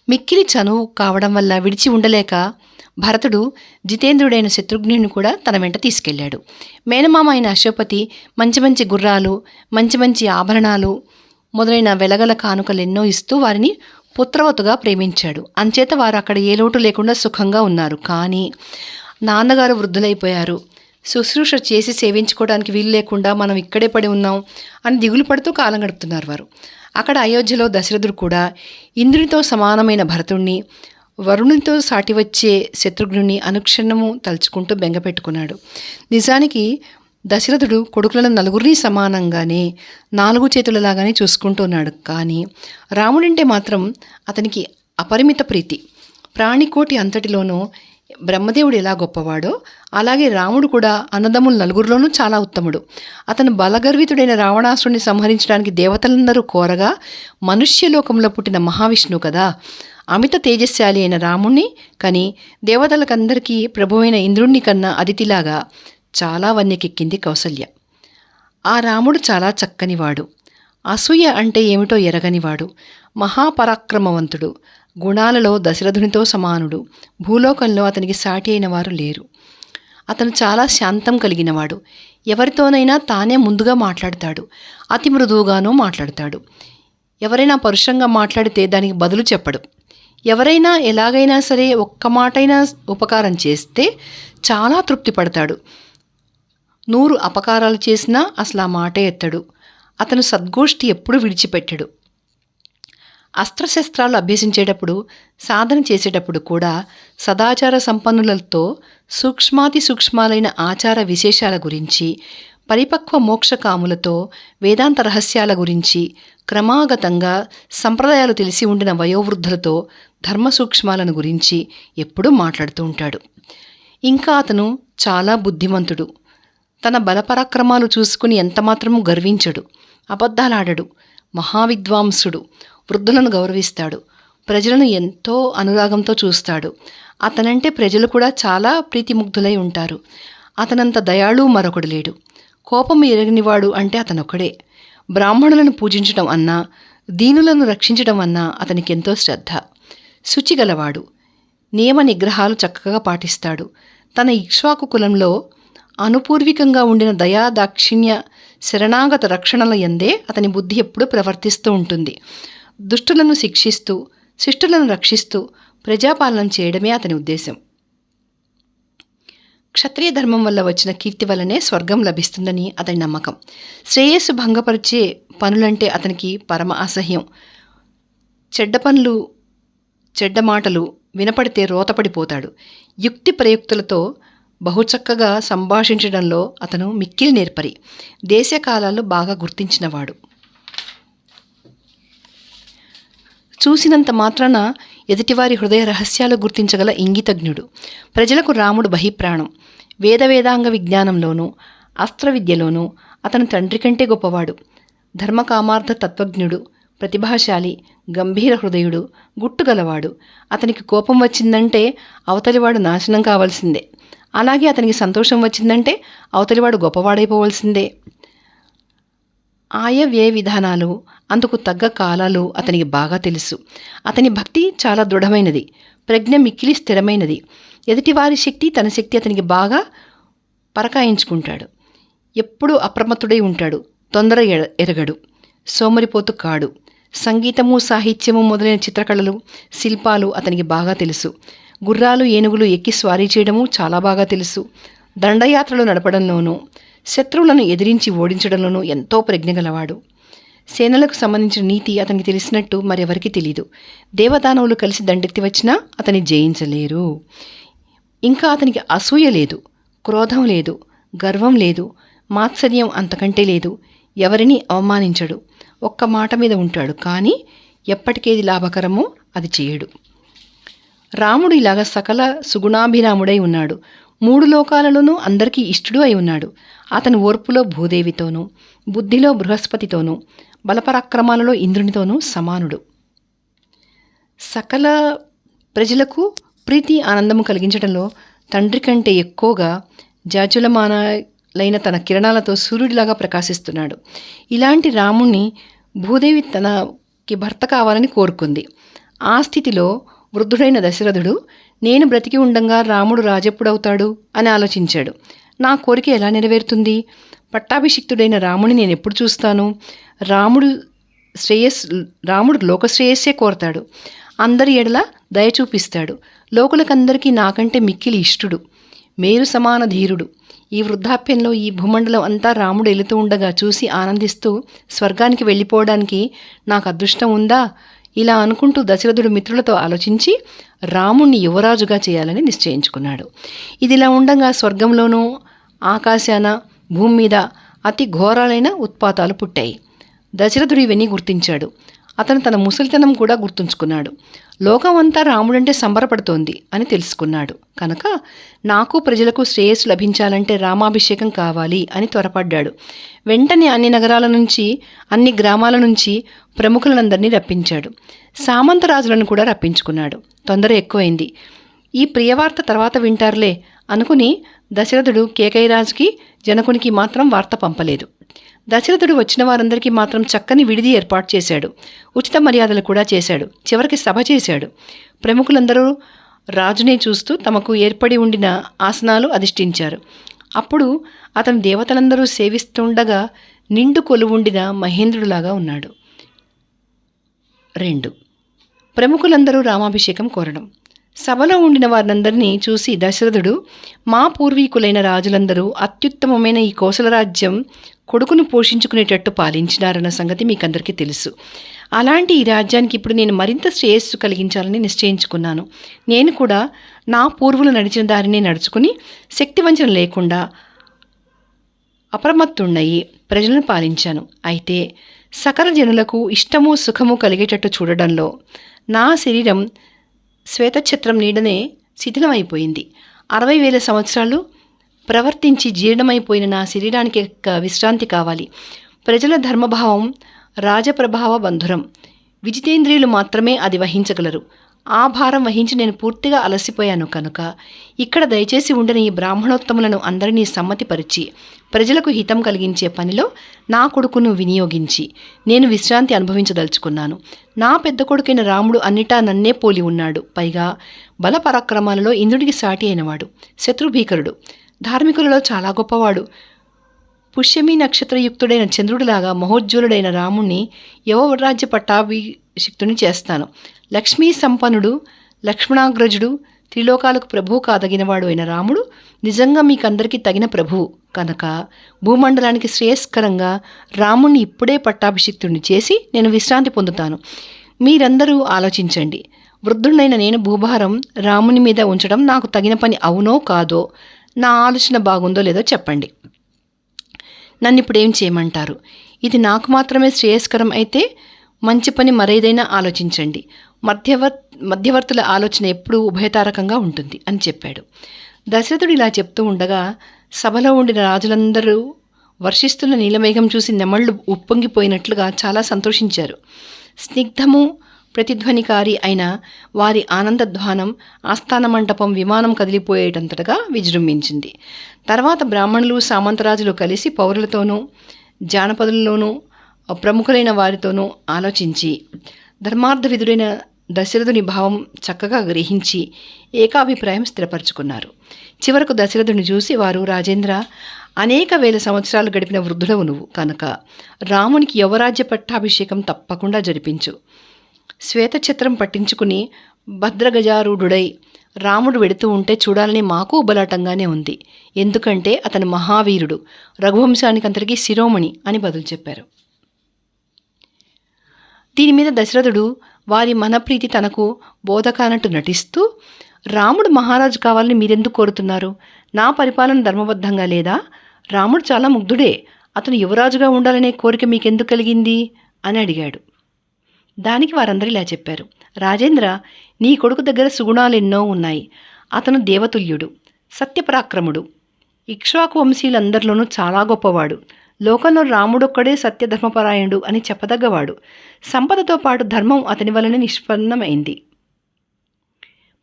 మిక్కిలి చనువు కావడం వల్ల విడిచి ఉండలేక భరతుడు జితేంద్రుడైన శత్రుఘ్నుని కూడా తన వెంట తీసుకెళ్లాడు. మేనమామ అయిన అశోపతి మంచి మంచి గుర్రాలు, మంచి మంచి ఆభరణాలు మొదలైన వెలగల కానుకలెన్నో ఇస్తూ వారిని పుత్రవతుగా ప్రేమించాడు. అంచేత వారు అక్కడ ఏ లోటు లేకుండా సుఖంగా ఉన్నారు. కానీ నాన్నగారు వృద్ధులైపోయారు, శుశ్రూష చేసి సేవించుకోవడానికి వీలు లేకుండా మనం ఇక్కడే పడి ఉన్నాం అని దిగులు పడుతూ కాలం గడుపుతున్నారు వారు. అక్కడ అయోధ్యలో దశరథుడు కూడా ఇంద్రునితో సమానమైన భరతుణ్ణి, వరుణునితో సాటి వచ్చే శత్రుఘ్నుని అనుక్షణము తలుచుకుంటూ బెంగపెట్టుకున్నాడు. నిజానికి దశరథుడు కొడుకులను నలుగురిని సమానంగానే, నాలుగు చేతులలాగానే చూసుకుంటున్నాడు. కానీ రాముడంటే మాత్రం అతనికి అపరిమిత ప్రీతి. ప్రాణికోటి అంతటిలోనూ బ్రహ్మదేవుడు ఎలా గొప్పవాడో అలాగే రాముడు కూడా అన్నదమ్ముల నలుగురిలోనూ చాలా ఉత్తముడు. అతను బలగర్వితుడైన రావణాసురుడిని సంహరించడానికి దేవతలందరూ కోరగా మనుష్యలోకంలో పుట్టిన మహావిష్ణువు కదా. అమిత తేజస్శాలి అయిన రాముణ్ణి కని దేవతలకందరికీ ప్రభువైన ఇంద్రుణ్ణి కన్నా అదితిలాగా చాలా వన్నెకెక్కింది కౌసల్య. ఆ రాముడు చాలా చక్కనివాడు, అసూయ అంటే ఏమిటో ఎరగనివాడు, మహాపరాక్రమవంతుడు, గుణాలలో దశరథునితో సమానుడు, భూలోకంలో అతనికి సాటి అయిన వారు లేరు. అతను చాలా శాంతం కలిగినవాడు, ఎవరితోనైనా తానే ముందుగా మాట్లాడతాడు, అతి మృదువుగానూ మాట్లాడతాడు. ఎవరైనా పరుషంగా మాట్లాడితే దానికి బదులు చెప్పడు. ఎవరైనా ఎలాగైనా సరే ఒక్క మాటైనా ఉపకారం చేస్తే చాలా తృప్తి పడతాడు. 100 అపకారాలు చేసినా అసలు ఆ మాట ఎత్తడు. అతను సద్గోష్ఠి ఎప్పుడూ విడిచిపెట్టడు. అస్త్రశస్త్రాలు అభ్యసించేటప్పుడు, సాధన చేసేటప్పుడు కూడా సదాచార సంపన్నులతో సూక్ష్మాతి సూక్ష్మాలైన ఆచార విశేషాల గురించి, పరిపక్వ మోక్షకాములతో వేదాంత రహస్యాల గురించి, క్రమాగతంగా సంప్రదాయాలు తెలిసి ఉండిన వయోవృద్ధులతో ధర్మ సూక్ష్మాలను గురించి ఎప్పుడూ మాట్లాడుతూ ఉంటాడు. ఇంకా అతను చాలా బుద్ధిమంతుడు. తన బలపరాక్రమాలు చూసుకుని ఎంతమాత్రమూ గర్వించడు, అబద్ధాలాడడు, మహావిద్వాంసుడు, వృద్ధులను గౌరవిస్తాడు, ప్రజలను ఎంతో అనురాగంతో చూస్తాడు. అతనంటే ప్రజలు కూడా చాలా ప్రీతిముగ్ధులై ఉంటారు. అతనంత దయాళు మరొకడు లేడు. కోపం ఎరగనివాడు అంటే అతనొక్కడే. బ్రాహ్మణులను పూజించడం అన్నా, దీనులను రక్షించడం అన్నా అతనికి ఎంతో శ్రద్ధ. శుచిగలవాడు, నియమ నిగ్రహాలు చక్కగా పాటిస్తాడు. తన ఇక్ష్వాకు కులంలో అనుపూర్వికంగా ఉండిన దయా దాక్షిణ్య శరణాగత రక్షణల యందే అతని బుద్ధి ఎప్పుడూ ప్రవర్తిస్తూ ఉంటుంది. దుష్టులను శిక్షిస్తూ, శిష్టులను రక్షిస్తూ ప్రజాపాలన చేయడమే అతని ఉద్దేశం. క్షత్రియ ధర్మం వల్ల వచ్చిన కీర్తి వల్లనే స్వర్గం లభిస్తుందని అతని నమ్మకం. శ్రేయస్సు భంగపరిచే పనులంటే అతనికి పరమ అసహ్యం. చెడ్డ పనులు, చెడ్డ మాటలు వినపడితే రోతపడిపోతాడు. యుక్తి ప్రయుక్తులతో బహుచక్కగా సంభాషించడంలో అతను మిక్కిలి నేర్పరి, దేశకాలాలు బాగా గుర్తించినవాడు. చూసినంత మాత్రాన ఎదుటివారి హృదయ రహస్యాలు గుర్తించగల ఇంగితజ్ఞుడు. ప్రజలకు రాముడు బహిప్రాణం. వేదాంగ విజ్ఞానంలోనూ అస్త్ర విద్యలోనూ అతను తండ్రి కంటే గొప్పవాడు. ధర్మకామార్థ తత్వజ్ఞుడు, ప్రతిభాశాలి, గంభీర హృదయుడు, గుట్టుగలవాడు. అతనికి కోపం వచ్చిందంటే అవతలివాడు నాశనం కావాల్సిందే. అలాగే అతనికి సంతోషం వచ్చిందంటే అవతలివాడు గొప్పవాడైపోవలసిందే. ఆయ వ్యయ విధానాలు, అందుకు తగ్గ కాలాలు అతనికి బాగా తెలుసు. అతని భక్తి చాలా దృఢమైనది, ప్రజ్ఞ మిక్కిలి స్థిరమైనది. ఎదుటివారి శక్తి, తన శక్తి అతనికి బాగా పరకాయించుకుంటాడు. ఎప్పుడూ అప్రమత్తుడై ఉంటాడు. తొందర ఎరగడు. సోమరిపోతు కాడు. సంగీతము, సాహిత్యము మొదలైన చిత్రకళలు, శిల్పాలు అతనికి బాగా తెలుసు. గుర్రాలు, ఏనుగులు ఎక్కి స్వారీ చేయడము చాలా బాగా తెలుసు. దండయాత్రలు నడపడంలోనూ, శత్రువులను ఎదిరించి ఓడించడంలోనూ ఎంతో ప్రజ్ఞ గలవాడు. సేనలకు సంబంధించిన నీతి అతనికి తెలిసినట్టు మరెవరికి తెలీదు. దేవదానవులు కలిసి దండెత్తి వచ్చినా అతన్ని జయించలేరు. ఇంకా అతనికి అసూయ లేదు, క్రోధం లేదు, గర్వం లేదు, మాత్సర్యం అంతకంటే లేదు. ఎవరిని అవమానించడు. ఒక్క మాట మీద ఉంటాడు. కానీ ఎప్పటికేది లాభకరమో అది చేయడు. రాముడు ఇలాగ సకల సుగుణాభిరాముడై ఉన్నాడు. 3 లోకాలలోనూ అందరికీ ఇష్టడు అయి ఉన్నాడు. అతని ఓర్పులో భూదేవితోనూ, బుద్ధిలో బృహస్పతితోనూ, బలపరాక్రమాలలో ఇంద్రునితోనూ సమానుడు. సకల ప్రజలకు ప్రీతి, ఆనందము కలిగించడంలో తండ్రి కంటే ఎక్కువగా జాజులమానలైన తన కిరణాలతో సూర్యుడిలాగా ప్రకాశిస్తున్నాడు. ఇలాంటి రాముణ్ణి భూదేవి తనకి భర్త కావాలని కోరుకుంది. ఆ స్థితిలో వృద్ధుడైన దశరథుడు, నేను బ్రతికి ఉండంగా రాముడు రాజెప్పుడవుతాడు అని ఆలోచించాడు. నా కోరిక ఎలా నెరవేరుతుంది? పట్టాభిషిక్తుడైన రాముని నేను ఎప్పుడు చూస్తాను? రాముడు లోకశ్రేయస్సే కోరతాడు. అందరి ఎడల దయ చూపిస్తాడు. లోకులకందరికీ నాకంటే మిక్కిలి ఇష్టుడు, మేరు సమాన ధీరుడు. ఈ వృద్ధాప్యంలో ఈ భూమండలం అంతా రాముడు వెళుతూ ఉండగా చూసి ఆనందిస్తూ స్వర్గానికి వెళ్ళిపోవడానికి నాకు అదృష్టం ఉందా? ఇలా అనుకుంటూ దశరథుడు మిత్రులతో ఆలోచించి రాముణ్ణి యువరాజుగా చేయాలని నిశ్చయించుకున్నాడు. ఇదిలా ఉండగా స్వర్గంలోనూ, ఆకాశాన, భూమి మీద అతి ఘోరాలైన ఉత్పాతాలు పుట్టాయి. దశరథుడు ఇవన్నీ గుర్తించాడు. అతను తన ముసలితనం కూడా గుర్తుంచుకున్నాడు. లోకమంతా రాముడంటే సంబరపడుతోంది అని తెలుసుకున్నాడు. కనుక నాకు ప్రజలకు శ్రేయస్సు లభించాలంటే రామాభిషేకం కావాలి అని త్వరపడ్డాడు. వెంటనే అన్ని నగరాల నుంచి, అన్ని గ్రామాల నుంచి ప్రముఖులందరినీ రప్పించాడు. సామంతరాజులను కూడా రప్పించుకున్నాడు. తొందర ఎక్కువైంది. ఈ ప్రియవార్త తర్వాత వింటారులే అనుకుని దశరథుడు కేకయ్యరాజుకి, జనకునికి మాత్రం వార్త పంపలేదు. దశరథుడు వచ్చిన వారందరికీ మాత్రం చక్కని విడిది ఏర్పాటు చేశాడు. ఉచిత మర్యాదలు కూడా చేశాడు. చివరికి సభ చేశాడు. ప్రముఖులందరూ రాజునే చూస్తూ తమకు ఏర్పడి ఉండిన ఆసనాలు అధిష్ఠించారు. అప్పుడు అతను దేవతలందరూ సేవిస్తుండగా నిండు కొలువుండిన మహేంద్రుడిలాగా ఉన్నాడు. 2. ప్రముఖులందరూ రామాభిషేకం కోరడం. సభలో ఉండిన వారినందరినీ చూసి దశరథుడు, మా పూర్వీకులైన రాజులందరూ అత్యుత్తమమైన ఈ కోసల రాజ్యం కొడుకును పోషించుకునేటట్టు పాలించినారన్న సంగతి మీకందరికీ తెలుసు. అలాంటి ఈ రాజ్యానికి ఇప్పుడు నేను మరింత శ్రేయస్సు కలిగించాలని నిశ్చయించుకున్నాను. నేను కూడా నా పూర్వులు నడిచిన దారిని నడుచుకుని శక్తివంచన లేకుండా అప్రమత్తున్నయి ప్రజలను పాలించాను. అయితే సకల జనులకు ఇష్టము, సుఖము కలిగేటట్టు చూడడంలో నా శరీరం శ్వేతఛత్రం నీడనే శిథిలమైపోయింది. 60,000 సంవత్సరాలు ప్రవర్తించి జీర్ణమైపోయిన నా శరీరానికి విశ్రాంతి కావాలి. ప్రజల ధర్మభావం రాజప్రభావ బంధురం. విజితేంద్రియులు మాత్రమే అది వహించగలరు. ఆ భారం వహించి నేను పూర్తిగా అలసిపోయాను. కనుక ఇక్కడ దయచేసి ఉండిన ఈ బ్రాహ్మణోత్తములను అందరినీ సమ్మతిపరిచి ప్రజలకు హితం కలిగించే పనిలో నా కొడుకును వినియోగించి నేను విశ్రాంతి అనుభవించదలుచుకున్నాను. నా పెద్ద కొడుకైన రాముడు అన్నిటా నన్నే పోలి ఉన్నాడు. పైగా బల పరాక్రమాలలో ఇంద్రుడికి సాటి అయినవాడు. శత్రుభీకరుడు. ధార్మికులలో చాలా గొప్పవాడు. పుష్యమి నక్షత్రయుక్తుడైన చంద్రుడిలాగా మహోజ్వలుడైన రాముణ్ణి యువరాజ్య పట్టాభిషిక్తుని చేస్తాను. లక్ష్మీ సంపన్నుడు, లక్ష్మణాగ్రజుడు, త్రిలోకాలకు ప్రభువు కాదగినవాడు అయిన రాముడు నిజంగా మీకందరికీ తగిన ప్రభువు. కనుక భూమండలానికి శ్రేయస్కరంగా రాముణ్ణి ఇప్పుడే పట్టాభిషిక్తుడిని చేసి నేను విశ్రాంతి పొందుతాను. మీరందరూ ఆలోచించండి. వృద్ధుడైన నేను భూభారం రాముని మీద ఉంచడం నాకు తగిన పని అవునో కాదో, నా ఆలోచన బాగుందో లేదో చెప్పండి. నన్ను ఇప్పుడు ఏం చేయమంటారు? ఇది నాకు మాత్రమే శ్రేయస్కరం అయితే మంచి పని మరేదైనా ఆలోచించండి. మధ్యవర్తుల ఆలోచన ఎప్పుడూ ఉభయతారకంగా ఉంటుంది అని చెప్పాడు. దశరథుడు ఇలా చెప్తూ ఉండగా సభలో ఉండిన రాజులందరూ వర్షిస్తున్న నీలమేఘం చూసి నెమళ్ళు ఉప్పొంగిపోయినట్లుగా చాలా సంతోషించారు. స్నిగ్ధము ప్రతిధ్వనికారి అయిన వారి ఆనందధ్వానం ఆస్థాన మంటపం విమానం కదిలిపోయేటంతటగా విజృంభించింది. తర్వాత బ్రాహ్మణులు, సామంతరాజులు కలిసి పౌరులతోనూ, జానపదులలోనూ, ప్రముఖులైన వారితోనూ ఆలోచించి ధర్మార్థ విధుడైన దశరథుని భావం చక్కగా గ్రహించి ఏకాభిప్రాయం స్థిరపరచుకున్నారు. చివరకు దశరథుని చూసి వారు, రాజేంద్ర, అనేక వేల సంవత్సరాలు గడిపిన వృద్ధుడవు నువ్వు కనుక రామునికి యువరాజ్య పట్టాభిషేకం తప్పకుండా జరిపించు. శ్వేతఛత్రం పట్టించుకుని భద్రగజారూఢుడై రాముడు వెడుతూ ఉంటే చూడాలని మాకు ఉబలాటంగానే ఉంది. ఎందుకంటే అతను మహావీరుడు, రఘువంశానికంతటికీ శిరోమణి అని బదులు చెప్పారు. దీని మీద దశరథుడు వారి మనప్రీతి తనకు బోధకానట్టు నటిస్తూ, రాముడు మహారాజు కావాలని మీరెందుకు కోరుతున్నారు? నా పరిపాలన ధర్మబద్ధంగా లేదా? రాముడు చాలా ముగ్ధుడే, అతను యువరాజుగా ఉండాలనే కోరిక మీకెందుకు కలిగింది అని అడిగాడు. దానికి వారందరూ ఇలా చెప్పారు, రాజేంద్ర, నీ కొడుకు దగ్గర సుగుణాలెన్నో ఉన్నాయి. అతను దేవతుల్యుడు, సత్యపరాక్రముడు, ఇక్ష్వాకు వంశీయులందరిలోనూ చాలా గొప్పవాడు. లోకంలో రాముడొక్కడే సత్యధర్మపరాయణుడు అని చెప్పదగ్గవాడు. సంపదతో పాటు ధర్మం అతని వలన నిష్పన్నమైంది.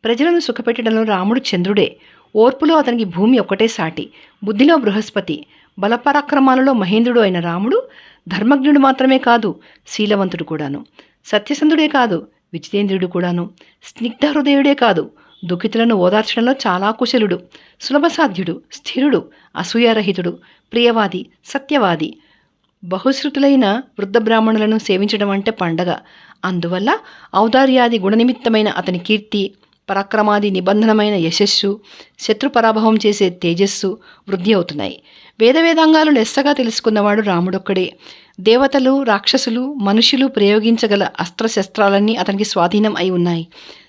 ప్రజలను సుఖపెట్టడంలో రాముడు చంద్రుడే. ఓర్పులో అతనికి భూమి ఒక్కటే సాటి. బుద్ధిలో బృహస్పతి, బలపరాక్రమాలలో మహేంద్రుడు అయిన రాముడు ధర్మజ్ఞుడు మాత్రమే కాదు, శీలవంతుడు కూడాను. సత్యసంధుడే కాదు, విజితేంద్రుడు కూడాను. స్నిగ్ధ హృదయుడే కాదు, దుఃఖితులను ఓదార్చడంలో చాలా కుశలుడు. సులభసాధ్యుడు, స్థిరుడు, అసూయారహితుడు, ప్రియవాది, సత్యవాది. బహుశ్రుతులైన వృద్ధ బ్రాహ్మణులను సేవించడం అంటే పండగ. అందువల్ల ఔదార్యాది గుణనిమిత్తమైన అతని కీర్తి, పరాక్రమాది నిబంధనమైన యశస్సు, శత్రు పరాభవం చేసే తేజస్సు వృద్ధి అవుతున్నాయి. వేదవేదాంగాలు లెస్సగా తెలుసుకున్నవాడు రాముడొక్కడే. దేవతలు, రాక్షసులు, మనుషులు ప్రయోగించగల అస్త్రశస్త్రాలన్నీ అతనికి స్వాధీనం అయి ఉన్నాయి.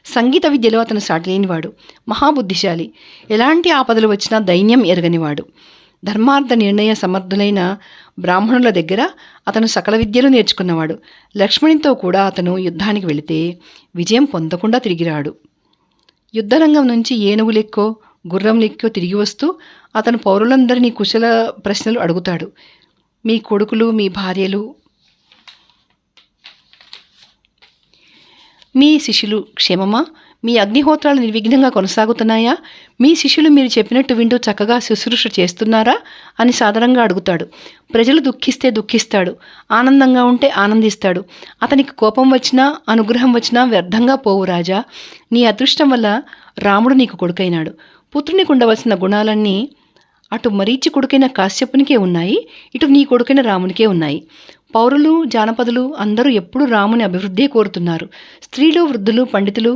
సంగీత విద్యలో అతను సాటిలేనివాడు, మహాబుద్ధిశాలి. ఎలాంటి ఆపదలు వచ్చినా దైన్యం ఎరగనివాడు. ధర్మార్థ నిర్ణయ సమర్థులైన బ్రాహ్మణుల దగ్గర అతను సకల విద్యలు నేర్చుకున్నవాడు. లక్ష్మణునితో కూడా అతను యుద్ధానికి వెళితే విజయం పొందకుండా తిరిగిరాడు. యుద్ధరంగం నుంచి ఏనుగులెక్కో, గుర్రంలెక్కో తిరిగి వస్తూ అతను పౌరులందరినీ కుశల ప్రశ్నలు అడుగుతాడు. మీ కొడుకులు, మీ భార్యలు, మీ శిష్యులు క్షేమమా? మీ అగ్నిహోత్రాలు నిర్విఘ్నంగా కొనసాగుతున్నాయా? మీ శిష్యులు మీరు చెప్పినట్టు వింటూ చక్కగా శుశ్రూష చేస్తున్నారా అని సాధారణంగా అడుగుతాడు. ప్రజలు దుఃఖిస్తే దుఃఖిస్తాడు, ఆనందంగా ఉంటే ఆనందిస్తాడు. అతనికి కోపం వచ్చినా, అనుగ్రహం వచ్చినా వ్యర్థంగా పోవు రాజా. నీ అదృష్టం వల్ల రాముడు నీకు కొడుకైనాడు. పుత్రునికి ఉండవలసిన గుణాలన్నీ అటు మరీచి కొడుకైన కాశ్యపునికే ఉన్నాయి, ఇటు నీ కొడుకైన రామునికే ఉన్నాయి. పౌరులు, జానపదులు అందరూ ఎప్పుడూ రాముని అభివృద్ధే కోరుతున్నారు. స్త్రీలు, వృద్ధులు, పండితులు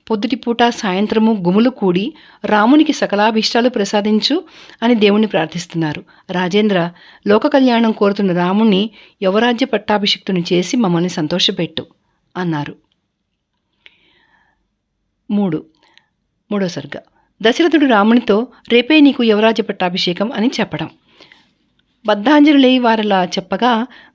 పొద్దుటిపూట సాయంత్రము గుములు కూడి రామునికి సకలాభీష్టాలు ప్రసాదించు అని దేవుణ్ణి ప్రార్థిస్తున్నారు. రాజేంద్ర, లోక కళ్యాణం కోరుతున్న రాముణ్ణి యువరాజ్య పట్టాభిషిక్తుని చేసి మమ్మల్ని సంతోషపెట్టు అన్నారు. మూడో సర్గ. దశరథుడు రామునితో, రేపే నీకు యువరాజ్య పట్టాభిషేకం అని చెప్పడం. బద్ధాంజలులై వారలా చెప్పగా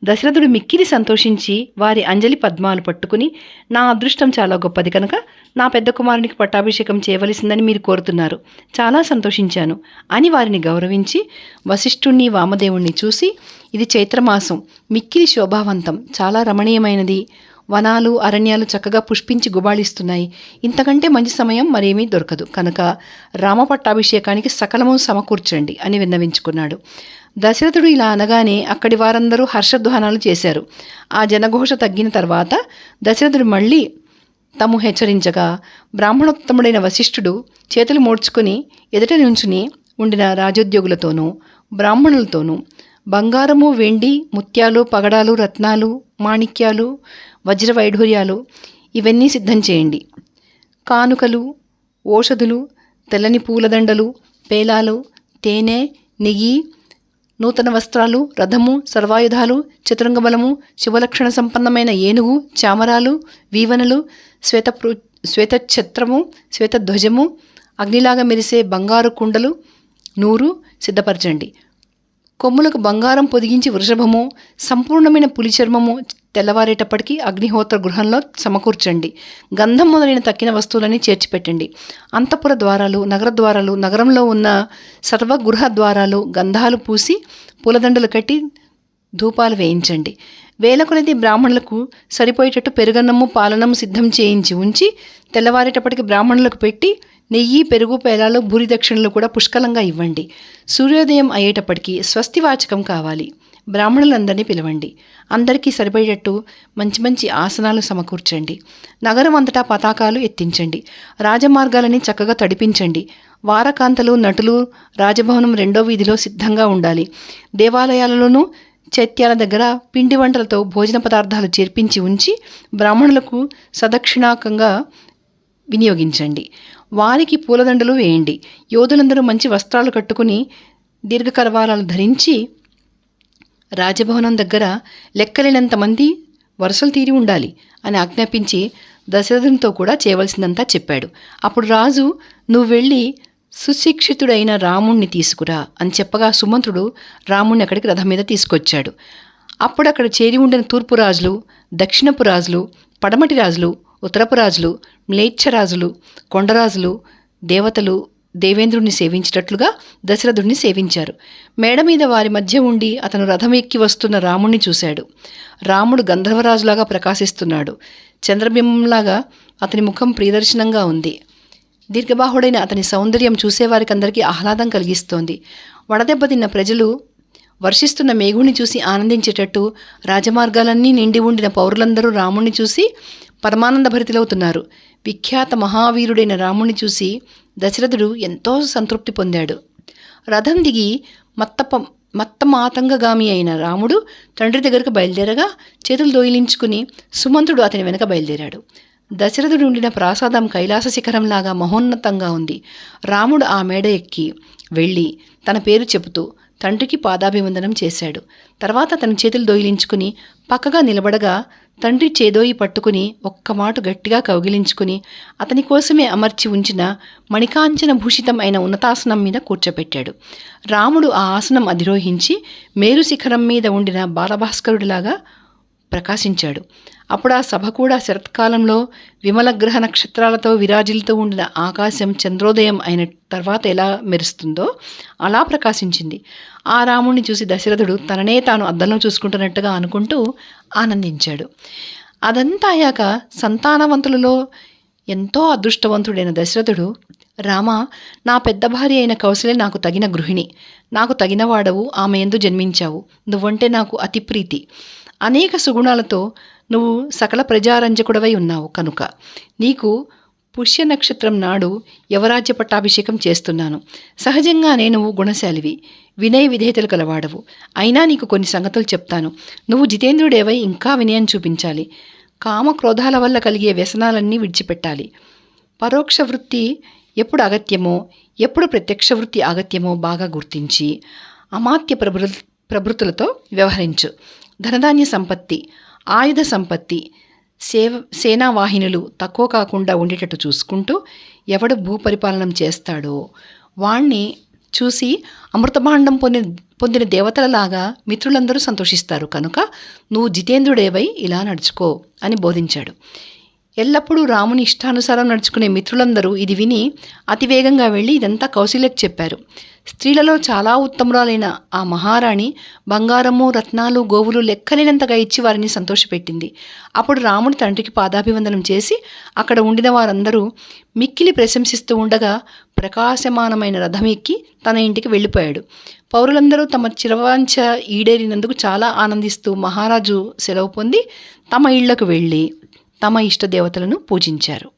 దశరథుడు మిక్కిలి సంతోషించి వారి అంజలి పద్మాలు పట్టుకుని, నా అదృష్టం చాలా గొప్పది కనుక నా పెద్ద కుమారునికి పట్టాభిషేకం చేయవలసిందని మీరు కోరుతున్నారు. చాలా సంతోషించాను అని వారిని గౌరవించి వశిష్ఠుణ్ణి, వామదేవుణ్ణి చూసి, ఇది చైత్రమాసం, మిక్కిలి శోభావంతం, చాలా రమణీయమైనది. వనాలు, అరణ్యాలు చక్కగా పుష్పించి గుబాళిస్తున్నాయి. ఇంతకంటే మంచి సమయం మరేమీ దొరకదు కనుక రామ పట్టాభిషేకానికి సకలము సమకూర్చండి అని విన్నవించుకున్నాడు. దశరథుడు ఇలా అనగానే అక్కడి వారందరూ హర్షధ్వానాలు చేశారు. ఆ జనఘోష తగ్గిన తర్వాత దశరథుడు మళ్ళీ తాము హెచ్చరించగా బ్రాహ్మణోత్తముడైన వశిష్ఠుడు చేతులు మోడ్చుకుని ఎదుట నుంచుని ఉండిన రాజోద్యోగులతోనూ బ్రాహ్మణులతోనూ బంగారము, వెండి, ముత్యాలు, పగడాలు, రత్నాలు, మాణిక్యాలు, వజ్రవైఢూర్యాలు ఇవన్నీ సిద్ధం చేయండి. కానుకలు, ఓషధులు, తెల్లని పూలదండలు, పేలాలు, తేనె, నెయ్యి, నూతన వస్త్రాలు, రథము, సర్వాయుధాలు, చతురంగబలము, శుభలక్షణ సంపన్నమైన ఏనుగు, చామరాలు, వీవనలు, శ్వేతఛత్రము, శ్వేతధ్వజము, అగ్నిలాగా మెరిసే బంగారు కుండలు 100 సిద్ధపరచండి. కొమ్ములకు బంగారం పొదిగించి వృషభము, సంపూర్ణమైన పులి చర్మము తెల్లవారేటప్పటికీ అగ్నిహోత్ర గృహంలో సమకూర్చండి. గంధం మొదలైన తక్కిన వస్తువులని చేర్చిపెట్టండి. అంతఃపుర ద్వారాలు, నగర ద్వారాలు, నగరంలో ఉన్న సర్వగృహ ద్వారాలు గంధాలు పూసి పూలదండలు కట్టి ధూపాలు వేయించండి. వేల కొలది బ్రాహ్మణులకు సరిపోయేటట్టు పెరుగన్నము, పాలనము సిద్ధం చేయించి ఉంచి తెల్లవారేటప్పటికి బ్రాహ్మణులకు పెట్టి నెయ్యి, పెరుగు, పేలాలు, భూరి దక్షిణలు కూడా పుష్కలంగా ఇవ్వండి. సూర్యోదయం అయ్యేటప్పటికీ స్వస్తివాచకం కావాలి. బ్రాహ్మణులందరినీ పిలవండి. అందరికీ సరిపడేటట్టు మంచి మంచి ఆసనాలు సమకూర్చండి. నగరం అంతటా పతాకాలు ఎత్తించండి. రాజమార్గాలని చక్కగా తడిపించండి. వారకాంతలు, నటులు రాజభవనం 2వ వీధిలో సిద్ధంగా ఉండాలి. దేవాలయాలలోనూ చైత్యాల దగ్గర పిండి వంటలతో భోజన పదార్థాలు చేర్పించి ఉంచి బ్రాహ్మణులకు సదక్షిణాకంగా వినియోగించండి. వారికి పూలదండలు వేయండి. యోధులందరూ మంచి వస్త్రాలు కట్టుకుని దీర్ఘకరవాలాలు ధరించి రాజభవనం దగ్గర లెక్కలేనంత మంది వరుసలు తీరి ఉండాలి అని ఆజ్ఞాపించి దశరథునితో కూడా చేయవలసిందంతా చెప్పాడు. అప్పుడు రాజు, నువ్వు వెళ్ళి సుశిక్షితుడైన రాముణ్ణి తీసుకురా అని చెప్పగా సుమంత్రుడు రాముణ్ణి అక్కడికి రథం మీద తీసుకొచ్చాడు. అప్పుడు అక్కడ చేరి ఉండిన తూర్పు రాజులు, దక్షిణపు రాజులు, పడమటి రాజులు, ఉత్తరపు రాజులు, మ్లేచ్ఛరాజులు, కొండరాజులు, దేవతలు దేవేంద్రుణ్ణి సేవించేటట్లుగా దశరథుడిని సేవించారు. మేడ మీద వారి మధ్య ఉండి అతను రథం ఎక్కి వస్తున్న రాముణ్ణి చూశాడు. రాముడు గంధర్వరాజులాగా ప్రకాశిస్తున్నాడు. చంద్రబింబంలాగా అతని ముఖం ప్రియదర్శనంగా ఉంది. దీర్ఘబాహుడైన అతని సౌందర్యం చూసేవారికందరికీ ఆహ్లాదం కలిగిస్తోంది. వడదెబ్బతిన్న ప్రజలు వర్షిస్తున్న మేఘుణ్ణి చూసి ఆనందించేటట్టు రాజమార్గాలన్నీ నిండి ఉండిన పౌరులందరూ రాముణ్ణి చూసి పరమానంద భరితులవుతున్నారు. విఖ్యాత మహావీరుడైన రాముణ్ణి చూసి దశరథుడు ఎంతో సంతృప్తి పొందాడు. రథం దిగి మత్తమాతంగగామి అయిన రాముడు తండ్రి దగ్గరకు బయలుదేరగా చేతులు దోయిలించుకుని సుమంత్రుడు అతని వెనక బయలుదేరాడు. దశరథుడు ఉండిన ప్రాసాదం కైలాస శిఖరంలాగా మహోన్నతంగా ఉంది. రాముడు ఆ మేడ ఎక్కి వెళ్ళి తన పేరు చెబుతూ తండ్రికి పాదాభివందనం చేశాడు. తర్వాత తన చేతులు దోయిలించుకుని పక్కగా నిలబడగా తండ్రి చేదోయి పట్టుకుని ఒక్క మాట గట్టిగా కౌగిలించుకుని అతని కోసమే అమర్చి ఉంచిన మణికాంచన భూషితం అయిన ఉన్నతాసనం మీద కూర్చోపెట్టాడు. రాముడు ఆ ఆసనం అధిరోహించి మేరు శిఖరం మీద ఉండిన బాలభాస్కరుడిలాగా ప్రకాశించాడు. అప్పుడు ఆ సభ కూడా శరత్కాలంలో విమలగ్రహ నక్షత్రాలతో విరాజిల్లుతూ ఉండిన ఆకాశం చంద్రోదయం అయిన తర్వాత ఎలా మెరుస్తుందో అలా ప్రకాశించింది. ఆ రాముణ్ణి చూసి దశరథుడు తననే తాను అద్దంలో చూసుకుంటున్నట్టుగా అనుకుంటూ ఆనందించాడు. అదంతా అయ్యాక సంతానవంతులలో ఎంతో అదృష్టవంతుడైన దశరథుడు, రామా, నా పెద్ద భార్య అయిన కౌసల్య నాకు తగిన గృహిణి, నాకు తగిన వాడవు, ఆమె యందు జన్మించావు. నువ్వంటే నాకు అతి ప్రీతి. అనేక సుగుణాలతో నువ్వు సకల ప్రజారంజకుడవై ఉన్నావు కనుక నీకు పుష్య నక్షత్రం నాడు యవరాజ్య పట్టాభిషేకం చేస్తున్నాను. సహజంగానే నువ్వు గుణశాలివి, వినయ విధేయతలు కలవాడవు. అయినా నీకు కొన్ని సంగతులు చెప్తాను. నువ్వు జితేంద్రుడేవై ఇంకా వినయం చూపించాలి. కామక్రోధాల వల్ల కలిగే వ్యసనాలన్నీ విడిచిపెట్టాలి. పరోక్ష వృత్తి ఎప్పుడు అగత్యమో, ఎప్పుడు ప్రత్యక్ష వృత్తి అగత్యమో బాగా గుర్తించి అమాత్య ప్రభృతులతో వ్యవహరించు. ధనధాన్య సంపత్తి, ఆయుధ సంపత్తి, సేనావాహినులు తక్కువ కాకుండా ఉండేటట్టు చూసుకుంటూ ఎవడు భూపరిపాలనం చేస్తాడో వాణ్ణి చూసి అమృతభాండం పొందిన దేవతలలాగా మిత్రులందరూ సంతోషిస్తారు. కనుక నువ్వు జితేంద్రుడేవై ఇలా నడుచుకో అని బోధించాడు. ఎల్లప్పుడూ రాముని ఇష్టానుసారం నడుచుకునే మిత్రులందరూ ఇది విని అతివేగంగా వెళ్ళి ఇదంతా కౌశల్యకు చెప్పారు. స్త్రీలలో చాలా ఉత్తమురాలైన ఆ మహారాణి బంగారము, రత్నాలు, గోవులు లెక్కలేనంతగా ఇచ్చి వారిని సంతోషపెట్టింది. అప్పుడు రాముడు తండ్రికి పాదాభివందనం చేసి అక్కడ ఉండిన వారందరూ మిక్కిలి ప్రశంసిస్తూ ఉండగా ప్రకాశమానమైన రథం ఎక్కి తన ఇంటికి వెళ్ళిపోయాడు. పౌరులందరూ తమ చిరవాంఛ ఈడేరినందుకు చాలా ఆనందిస్తూ మహారాజు సెలవు పొంది తమ ఇళ్లకు వెళ్ళి తమ ఇష్టదేవతలను పూజించారు.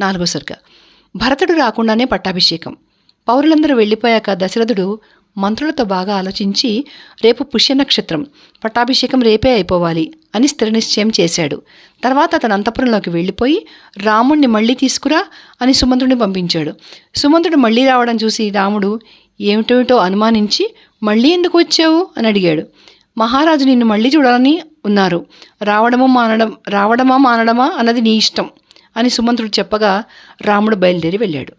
4వ సర్గ. భరతుడు రాకుండానే పట్టాభిషేకం. పౌరులందరూ వెళ్ళిపోయాక దశరథుడు మంత్రులతో బాగా ఆలోచించి రేపు పుష్య నక్షత్రం, పట్టాభిషేకం రేపే అయిపోవాలి అని స్థిర నిశ్చయం చేశాడు. తర్వాత అతను అంతఃపురంలోకి వెళ్ళిపోయి రాముణ్ణి మళ్ళీ తీసుకురా అని సుమంత్రుడిని పంపించాడు. సుమంత్రుడు మళ్ళీ రావడం చూసి రాముడు ఏమిటేమిటో అనుమానించి మళ్ళీ ఎందుకు వచ్చావు అని అడిగాడు. మహారాజు నిన్ను మళ్ళీ చూడాలని ఉన్నారు. రావడమా మానడమా అన్నది నీ ఇష్టం అని సుమంత్రుడు చెప్పగా రాముడు బయలుదేరి వెళ్ళాడు.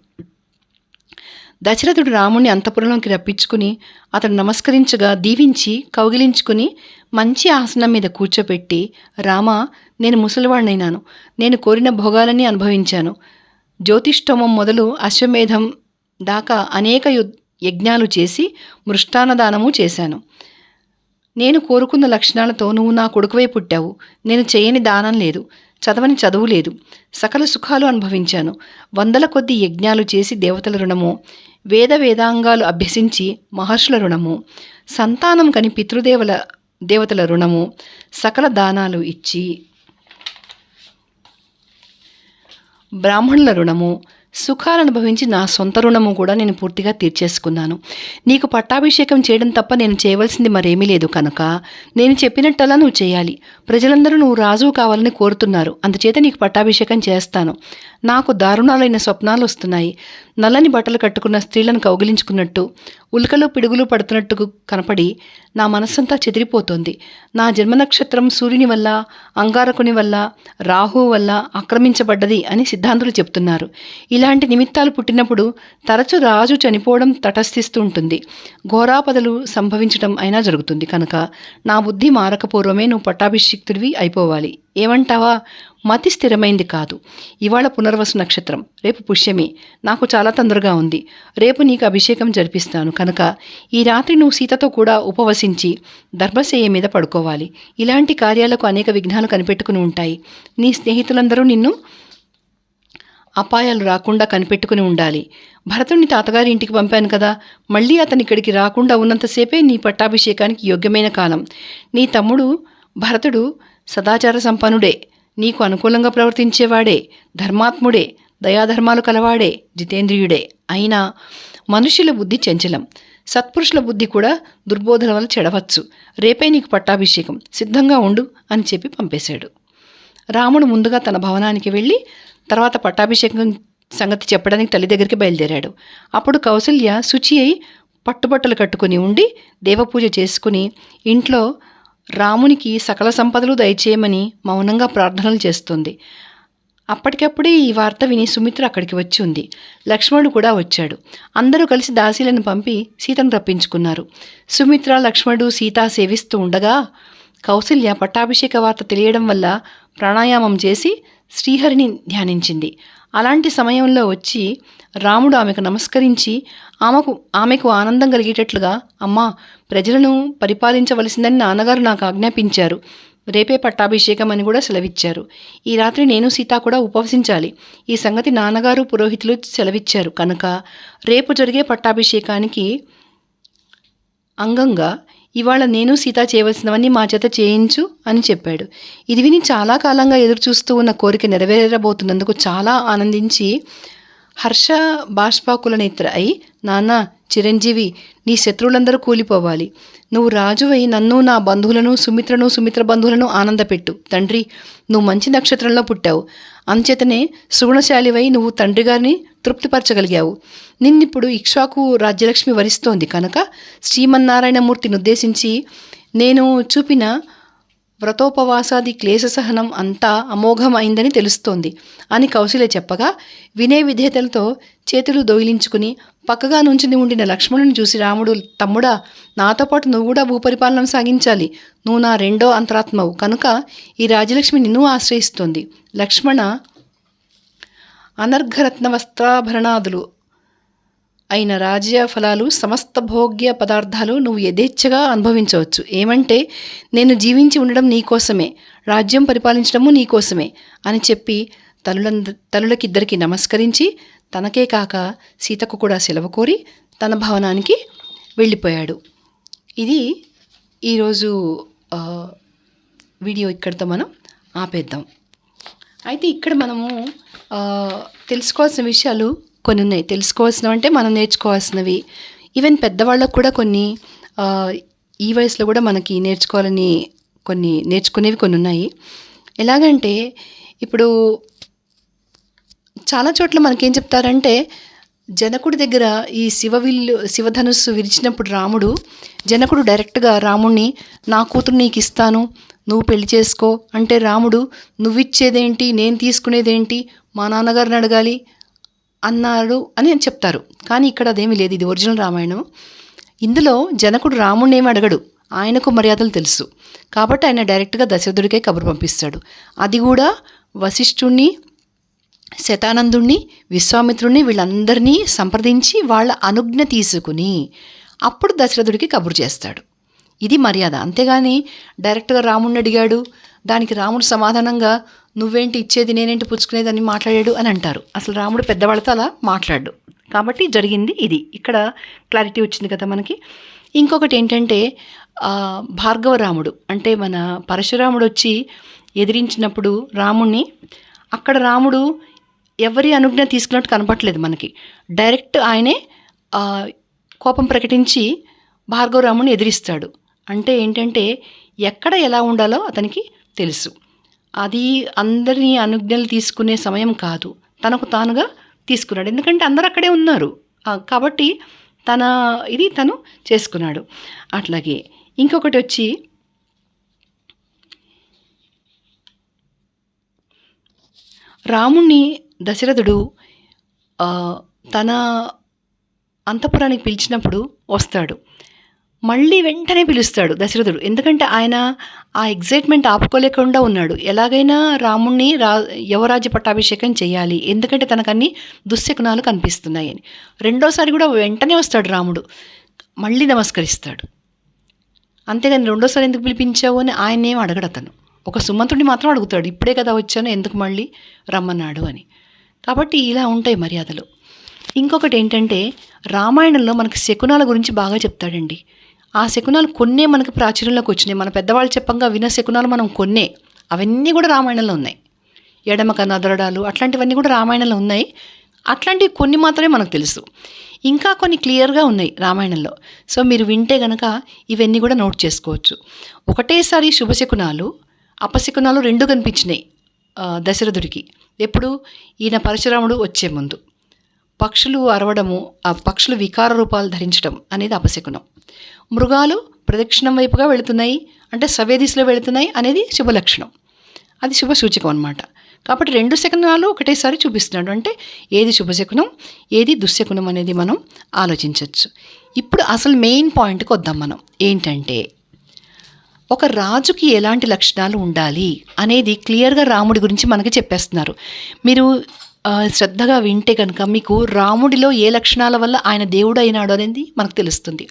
దశరథుడు రాముణ్ణి అంతఃపురంలోకి రప్పించుకుని అతను నమస్కరించగా దీవించి కౌగిలించుకుని మంచి ఆసనం మీద కూర్చోపెట్టి, రామా, నేను ముసలివాడినైనాను. నేను కోరిన భోగాలన్నీ అనుభవించాను. జ్యోతిష్టోమం మొదలు అశ్వమేధం దాకా అనేక యజ్ఞాలు చేసి మృష్టాన్నదానము చేశాను. నేను కోరుకున్న లక్షణాలతో నువ్వు నా కొడుకువై పుట్టావు. నేను చేయని దానం లేదు, చదవని చదువు లేదు. సకల సుఖాలు అనుభవించాను. వందల కొద్ది యజ్ఞాలు చేసి దేవతల రుణము, వేదాంగాలు అభ్యసించి మహర్షుల రుణము, సంతానం కని దేవతల రుణము, సకల దానాలు ఇచ్చి బ్రాహ్మణుల రుణము, సుఖాలు అనుభవించి నా సొంత రుణము కూడా నేను పూర్తిగా తీర్చేసుకున్నాను. నీకు పట్టాభిషేకం చేయడం తప్ప నేను చేయవలసింది మరేమీ లేదు కనుక నేను చెప్పినట్టలా నువ్వు చేయాలి. ప్రజలందరూ నువ్వు రాజు కావాలని కోరుతున్నారు, అందుచేత నీకు పట్టాభిషేకం చేస్తాను. నాకు దారుణాలైన స్వప్నాలు వస్తున్నాయి. నల్లని బట్టలు కట్టుకున్న స్త్రీలను కౌగిలించుకున్నట్టు, ఉల్కలు పిడుగులు పడుతున్నట్టు కనపడి నా మనస్సంతా చెదిరిపోతోంది. నా జన్మ నక్షత్రం సూర్యుని వల్ల, అంగారకుని వల్ల, రాహువు వల్ల ఆక్రమించబడ్డది అని సిద్ధాంతులు చెప్తున్నారు. ఇలాంటి నిమిత్తాలు పుట్టినప్పుడు తరచు రాజు చనిపోవడం తటస్థిస్తూ ఉంటుంది. ఘోరాపదలు సంభవించడం అయినా జరుగుతుంది. కనుక నా బుద్ధి మారకపూర్వమే నువ్వు పట్టాభిషిక్తుడివి అయిపోవాలి. ఏమంటావా? మతి స్థిరమైంది కాదు. ఇవాళ పునర్వసు నక్షత్రం, రేపు పుష్యమి. నాకు చాలా తొందరగా ఉంది. రేపు నీకు అభిషేకం జరిపిస్తాను కనుక ఈ రాత్రి నువ్వు సీతతో కూడా ఉపవసించి దర్భశయ్య మీద పడుకోవాలి. ఇలాంటి కార్యాలకు అనేక విఘ్నాలు కనిపెట్టుకుని ఉంటాయి. నీ స్నేహితులందరూ నిన్ను అపాయాలు రాకుండా కనిపెట్టుకుని ఉండాలి. భరతుడిని తాతగారి ఇంటికి పంపాను కదా, మళ్ళీ అతని ఇక్కడికి రాకుండా ఉన్నంతసేపే నీ పట్టాభిషేకానికి యోగ్యమైన కాలం. నీ తమ్ముడు భరతుడు సదాచార సంపన్నుడే, నీకు అనుకూలంగా ప్రవర్తించేవాడే, ధర్మాత్ముడే, దయాధర్మాలు కలవాడే, జితేంద్రియుడే. అయినా మనుష్యుల బుద్ధి చంచలం, సత్పురుషుల బుద్ధి కూడా దుర్బోధన వల్ల చెడవచ్చు. రేపే నీకు పట్టాభిషేకం, సిద్ధంగా ఉండు అని చెప్పి పంపేశాడు. రాముడు ముందుగా తన భవనానికి వెళ్ళి తర్వాత పట్టాభిషేకం సంగతి చెప్పడానికి తల్లి దగ్గరికి బయలుదేరాడు. అప్పుడు కౌసల్య శుచి అయి పట్టుబట్టలు కట్టుకుని ఉండి దేవపూజ చేసుకుని ఇంట్లో రామునికి సకల సంపదలు దయచేయమని మౌనంగా ప్రార్థనలు చేస్తుంది. అప్పటికప్పుడే ఈ వార్త విని సుమిత్ర అక్కడికి వచ్చి ఉంది. లక్ష్మణుడు కూడా వచ్చాడు. అందరూ కలిసి దాసీలను పంపి సీతను రప్పించుకున్నారు. సుమిత్ర, లక్ష్మణుడు, సీత సేవిస్తూ ఉండగా కౌసల్య పట్టాభిషేక వార్త తెలియడం వల్ల ప్రాణాయామం చేసి శ్రీహరిని ధ్యానించింది. అలాంటి సమయంలో వచ్చి రాముడు ఆమెకు నమస్కరించి ఆమెకు ఆనందం కలిగేటట్లుగా, అమ్మా, ప్రజలను పరిపాలించవలసిందని నాన్నగారు నాకు ఆజ్ఞాపించారు. రేపే పట్టాభిషేకం అని కూడా సెలవిచ్చారు. ఈ రాత్రి నేను సీత కూడా ఉపవసించాలి. ఈ సంగతి నాన్నగారు పురోహితులు సెలవిచ్చారు కనుక రేపు జరిగే పట్టాభిషేకానికి అంగంగా ఇవాళ నేను సీత చేయవలసినవన్నీ మా చేత చేయించు అని చెప్పాడు. ఇది విని చాలా కాలంగా ఎదురుచూస్తూ ఉన్న కోరిక నెరవేరబోతున్నందుకు చాలా ఆనందించి హర్ష బాష్పాకుల నేత్ర అయి, నాన్న చిరంజీవి, నీ శత్రువులందరూ కూలిపోవాలి. నువ్వు రాజువై నన్ను, నా బంధువులను, సుమిత్ర బంధువులను ఆనందపెట్టు. తండ్రి, నువ్వు మంచి నక్షత్రంలో పుట్టావు. అంచేతనే సుగుణశాలివై నువ్వు తండ్రి గారిని తృప్తిపరచగలిగావు. నిన్నిప్పుడు ఇక్ష్వాకు రాజ్యలక్ష్మి వరిస్తోంది కనుక శ్రీమన్నారాయణమూర్తిని ఉద్దేశించి నేను చూపిన వ్రతోపవాసాది క్లేశ సహనం అంతా అమోఘమైందని తెలుస్తోంది అని కౌశల్య చెప్పగా, వినయ విధేయతలతో చేతులు దొయిలించుకుని పక్కగా నుంచుని ఉండిన లక్ష్మణుని చూసి రాముడు, తమ్ముడా, నాతో పాటు నువ్వు కూడా భూపరిపాలన సాగించాలి. నువ్వు నా రెండో అంతరాత్మవు కనుక ఈ రాజలక్ష్మి నిన్ను ఆశ్రయిస్తోంది. లక్ష్మణ, అనర్ఘరత్న వస్త్రాభరణాదులు అయిన రాజ్య ఫలాలు, సమస్త భోగ్య పదార్థాలు నువ్వు యథేచ్ఛగా అనుభవించవచ్చు. ఏమంటే నేను ఉండడం నీకోసమే, రాజ్యం పరిపాలించడము నీకోసమే అని చెప్పి తల్లులకిద్దరికి నమస్కరించి తనకే కాక సీతకు కూడా సెలవు కోరి తన భవనానికి వెళ్ళిపోయాడు. ఇది ఈరోజు వీడియో ఇక్కడితో మనం ఆపేద్దాం. అయితే ఇక్కడ మనము తెలుసుకోవాల్సిన విషయాలు కొన్ని ఉన్నాయి. తెలుసుకోవాల్సినవి అంటే మనం నేర్చుకోవాల్సినవి, ఈవెన్ పెద్దవాళ్ళకు కూడా కొన్ని ఈ వయసులో కూడా మనకి నేర్చుకునేవి కొన్ని ఉన్నాయి. ఎలాగంటే ఇప్పుడు చాలా చోట్ల మనకేం చెప్తారంటే, జనకుడి దగ్గర ఈ శివధనుస్సు విరిచినప్పుడు జనకుడు డైరెక్ట్గా రాముణ్ణి, నా కూతురు నీకు ఇస్తాను, నువ్వు పెళ్లి చేసుకో అంటే రాముడు, నువ్విచ్చేదేంటి, నేను తీసుకునేదేంటి, మా నాన్నగారిని అడగాలి అన్నాడు అని చెప్తారు. కానీ ఇక్కడ అదేమీ లేదు. ఇది ఒరిజినల్ రామాయణం. ఇందులో జనకుడు రాముడిని ఏమి అడగడు, ఆయనకు మర్యాదలు తెలుసు కాబట్టి ఆయన డైరెక్ట్గా దశరథుడికే కబురు పంపిస్తాడు. అది కూడా వశిష్ఠుణ్ణి, శతానందుణ్ణి, విశ్వామిత్రుణ్ణి వీళ్ళందరినీ సంప్రదించి వాళ్ళ అనుజ్ఞ తీసుకుని అప్పుడు దశరథుడికి కబురు చేస్తాడు. ఇది మర్యాద. అంతేగాని డైరెక్ట్గా రాముడిని అడిగాడు, దానికి రాముడు సమాధానంగా నువ్వేంటి ఇచ్చేది, నేనేంటి పుచ్చుకునేది అని మాట్లాడాడు అని అంటారు. అసలు రాముడు పెద్దవాళ్ళతో అలా మాట్లాడు. కాబట్టి జరిగింది ఇది. ఇక్కడ క్లారిటీ వచ్చింది కదా మనకి. ఇంకొకటి ఏంటంటే, భార్గవ రాముడు అంటే మన పరశురాముడు వచ్చి ఎదిరించినప్పుడు రాముణ్ణి, అక్కడ రాముడు ఎవరి అనుజ్ఞ తీసుకున్నట్టు కనపట్లేదు మనకి. డైరెక్ట్ ఆయనే కోపం ప్రకటించి భార్గవరాముని ఎదిరిస్తాడు. అంటే ఏంటంటే ఎక్కడ ఎలా ఉండాలో అతనికి తెలుసు. అది అందరినీ అనుజ్ఞలు తీసుకునే సమయం కాదు, తనకు తానుగా తీసుకున్నాడు. ఎందుకంటే అందరూ అక్కడే ఉన్నారు కాబట్టి తన ఇది తను చేసుకున్నాడు. అట్లాగే ఇంకొకటి వచ్చి రాముణ్ణి దశరథుడు తన అంతఃపురానికి పిలిచినప్పుడు వస్తాడు. మళ్ళీ వెంటనే పిలుస్తాడు దశరథుడు. ఎందుకంటే ఆయన ఆ ఎగ్జైట్మెంట్ ఆపుకోలేకుండా ఉన్నాడు. ఎలాగైనా రాముణ్ణి యువరాజ్య పట్టాభిషేకం చేయాలి, ఎందుకంటే తనకు అన్ని దుశ్శకునాలు కనిపిస్తున్నాయని. రెండోసారి కూడా వెంటనే వస్తాడు రాముడు, మళ్ళీ నమస్కరిస్తాడు. అంతేగాని రెండోసారి ఎందుకు పిలిపించావు అని ఆయన్నేం అడగడు అతను. ఒక సుమంతుడిని మాత్రం అడుగుతాడు, ఇప్పుడే కదా వచ్చాను, ఎందుకు మళ్ళీ రమ్మన్నాడు అని. కాబట్టి ఇలా ఉంటాయి మర్యాదలు. ఇంకొకటి ఏంటంటే రామాయణంలో మనకు శకునాల గురించి బాగా చెప్తాడండి. ఆ శకునాలు కొన్నే మనకు ప్రాచుర్యంలోకి వచ్చినాయి. మన పెద్దవాళ్ళు చెప్పంగా విన్న శకునాలు మనం కొన్నే, అవన్నీ కూడా రామాయణంలో ఉన్నాయి. ఎడమ కన్నదరడాలు అట్లాంటివన్నీ కూడా రామాయణంలో ఉన్నాయి. అట్లాంటివి కొన్ని మాత్రమే మనకు తెలుసు, ఇంకా కొన్ని క్లియర్గా ఉన్నాయి రామాయణంలో. సో మీరు వింటే గనక ఇవన్నీ కూడా నోట్ చేసుకోవచ్చు. ఒకటేసారి శుభశకునాలు అపశకునాలు రెండు కనిపించినాయి దశరథుడికి. ఎప్పుడు? ఈయన పరశురాముడు వచ్చే ముందు. పక్షులు అరవడము, ఆ పక్షులు వికార రూపాలు ధరించడం అనేది అపశకునం. మృగాలు ప్రదక్షిణం వైపుగా వెళుతున్నాయి అంటే సవ్యదిశలో వెళుతున్నాయి అనేది శుభలక్షణం, అది శుభ సూచకం అనమాట. కాబట్టి రెండు శకునాలు ఒకటేసారి చూపిస్తున్నాడు. అంటే ఏది శుభశకునం ఏది దుశ్శకునం అనేది మనం ఆలోచించవచ్చు. ఇప్పుడు అసలు మెయిన్ పాయింట్కి వద్దాం మనం. ఏంటంటే ఒక రాజుకి ఎలాంటి లక్షణాలు ఉండాలి అనేది క్లియర్గా రాముడి గురించి మనకి చెప్పేస్తున్నారు. మీరు శ్రద్ధగా వింటే కనుక మీకు రాముడిలో ఏ లక్షణాల వల్ల ఆయన దేవుడు అయినాడు అనేది మనకు తెలుస్తుంది.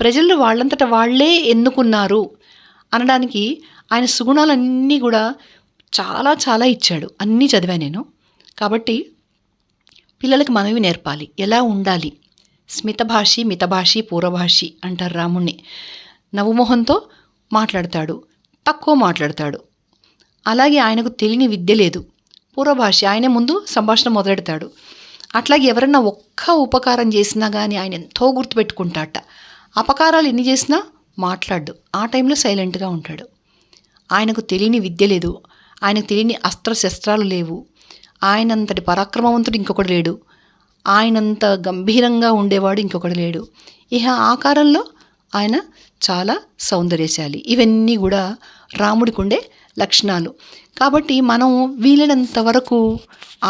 ప్రజలు వాళ్ళంతటా వాళ్ళే ఎన్నుకున్నారు అనడానికి ఆయన సుగుణాలన్నీ కూడా చాలా చాలా ఇచ్చాడు. అన్నీ చదివా నేను. కాబట్టి పిల్లలకి మనవి నేర్పాలి, ఎలా ఉండాలి. స్మితభాషి మితభాషి పూర్వభాషి అంటారు రాముణ్ణి. నవ్వుమొహంతో మాట్లాడతాడు, తక్కువ మాట్లాడతాడు. అలాగే ఆయనకు తెలియని విద్య లేదు, పూర్వభాషి, ఆయనే ముందు సంభాషణ మొదలెడతాడు. అట్లాగే ఎవరన్నా ఒక్క ఉపకారం చేసినా కానీ ఆయన ఎంతో గుర్తుపెట్టుకుంటాట. అపకారాలు ఎన్ని చేసినా మాట్లాడు, ఆ టైంలో సైలెంట్గా ఉంటాడు. ఆయనకు తెలియని విద్య లేదు, ఆయనకు తెలియని అస్త్రశస్త్రాలు లేవు, ఆయనంతటి పరాక్రమవంతుడు ఇంకొకడు లేడు, ఆయనంత గంభీరంగా ఉండేవాడు ఇంకొకడు లేడు. ఇహ ఆకారంలో ఆయన చాలా సౌందర్యశాలి. ఇవన్నీ కూడా రాముడికి ఉండే లక్షణాలు. కాబట్టి మనం వీలైనంత వరకు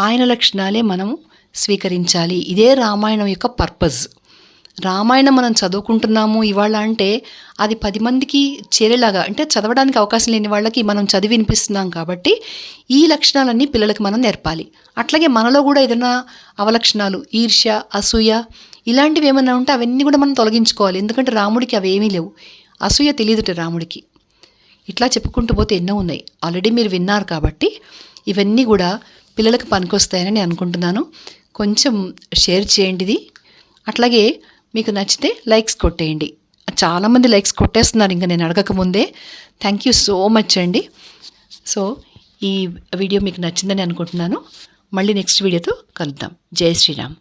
ఆయన లక్షణాలే మనం స్వీకరించాలి. ఇదే రామాయణం యొక్క పర్పస్. రామాయణం మనం చదువుకుంటున్నాము ఇవాళ అంటే అది 10 మందికి చేరేలాగా, అంటే చదవడానికి అవకాశం లేని వాళ్ళకి మనం చదివి వినిపిస్తున్నాం. కాబట్టి ఈ లక్షణాలన్నీ పిల్లలకి మనం నేర్పాలి. అట్లాగే మనలో కూడా ఏదైనా అవలక్షణాలు, ఈర్ష్య, అసూయ ఇలాంటివి ఏమైనా ఉంటే అవన్నీ కూడా మనం తొలగించుకోవాలి. ఎందుకంటే రాముడికి అవేమీ లేవు. అసూయ తెలియదుట రాముడికి. ఇట్లా చెప్పుకుంటూ పోతే ఎన్నో ఉన్నాయి, ఆల్రెడీ మీరు విన్నారు. కాబట్టి ఇవన్నీ కూడా పిల్లలకు పనికొస్తాయని నేను అనుకుంటున్నాను. కొంచెం షేర్ చేయండి ఇది. అట్లాగే మీకు నచ్చితే లైక్స్ కొట్టేయండి. చాలామంది లైక్స్ కొట్టేస్తున్నారు ఇంకా నేను అడగకముందే. థ్యాంక్ యూ సో మచ్ అండి. సో ఈ వీడియో మీకు నచ్చిందని అనుకుంటున్నాను. మళ్ళీ నెక్స్ట్ వీడియోతో కలుద్దాం. జై శ్రీరామ్.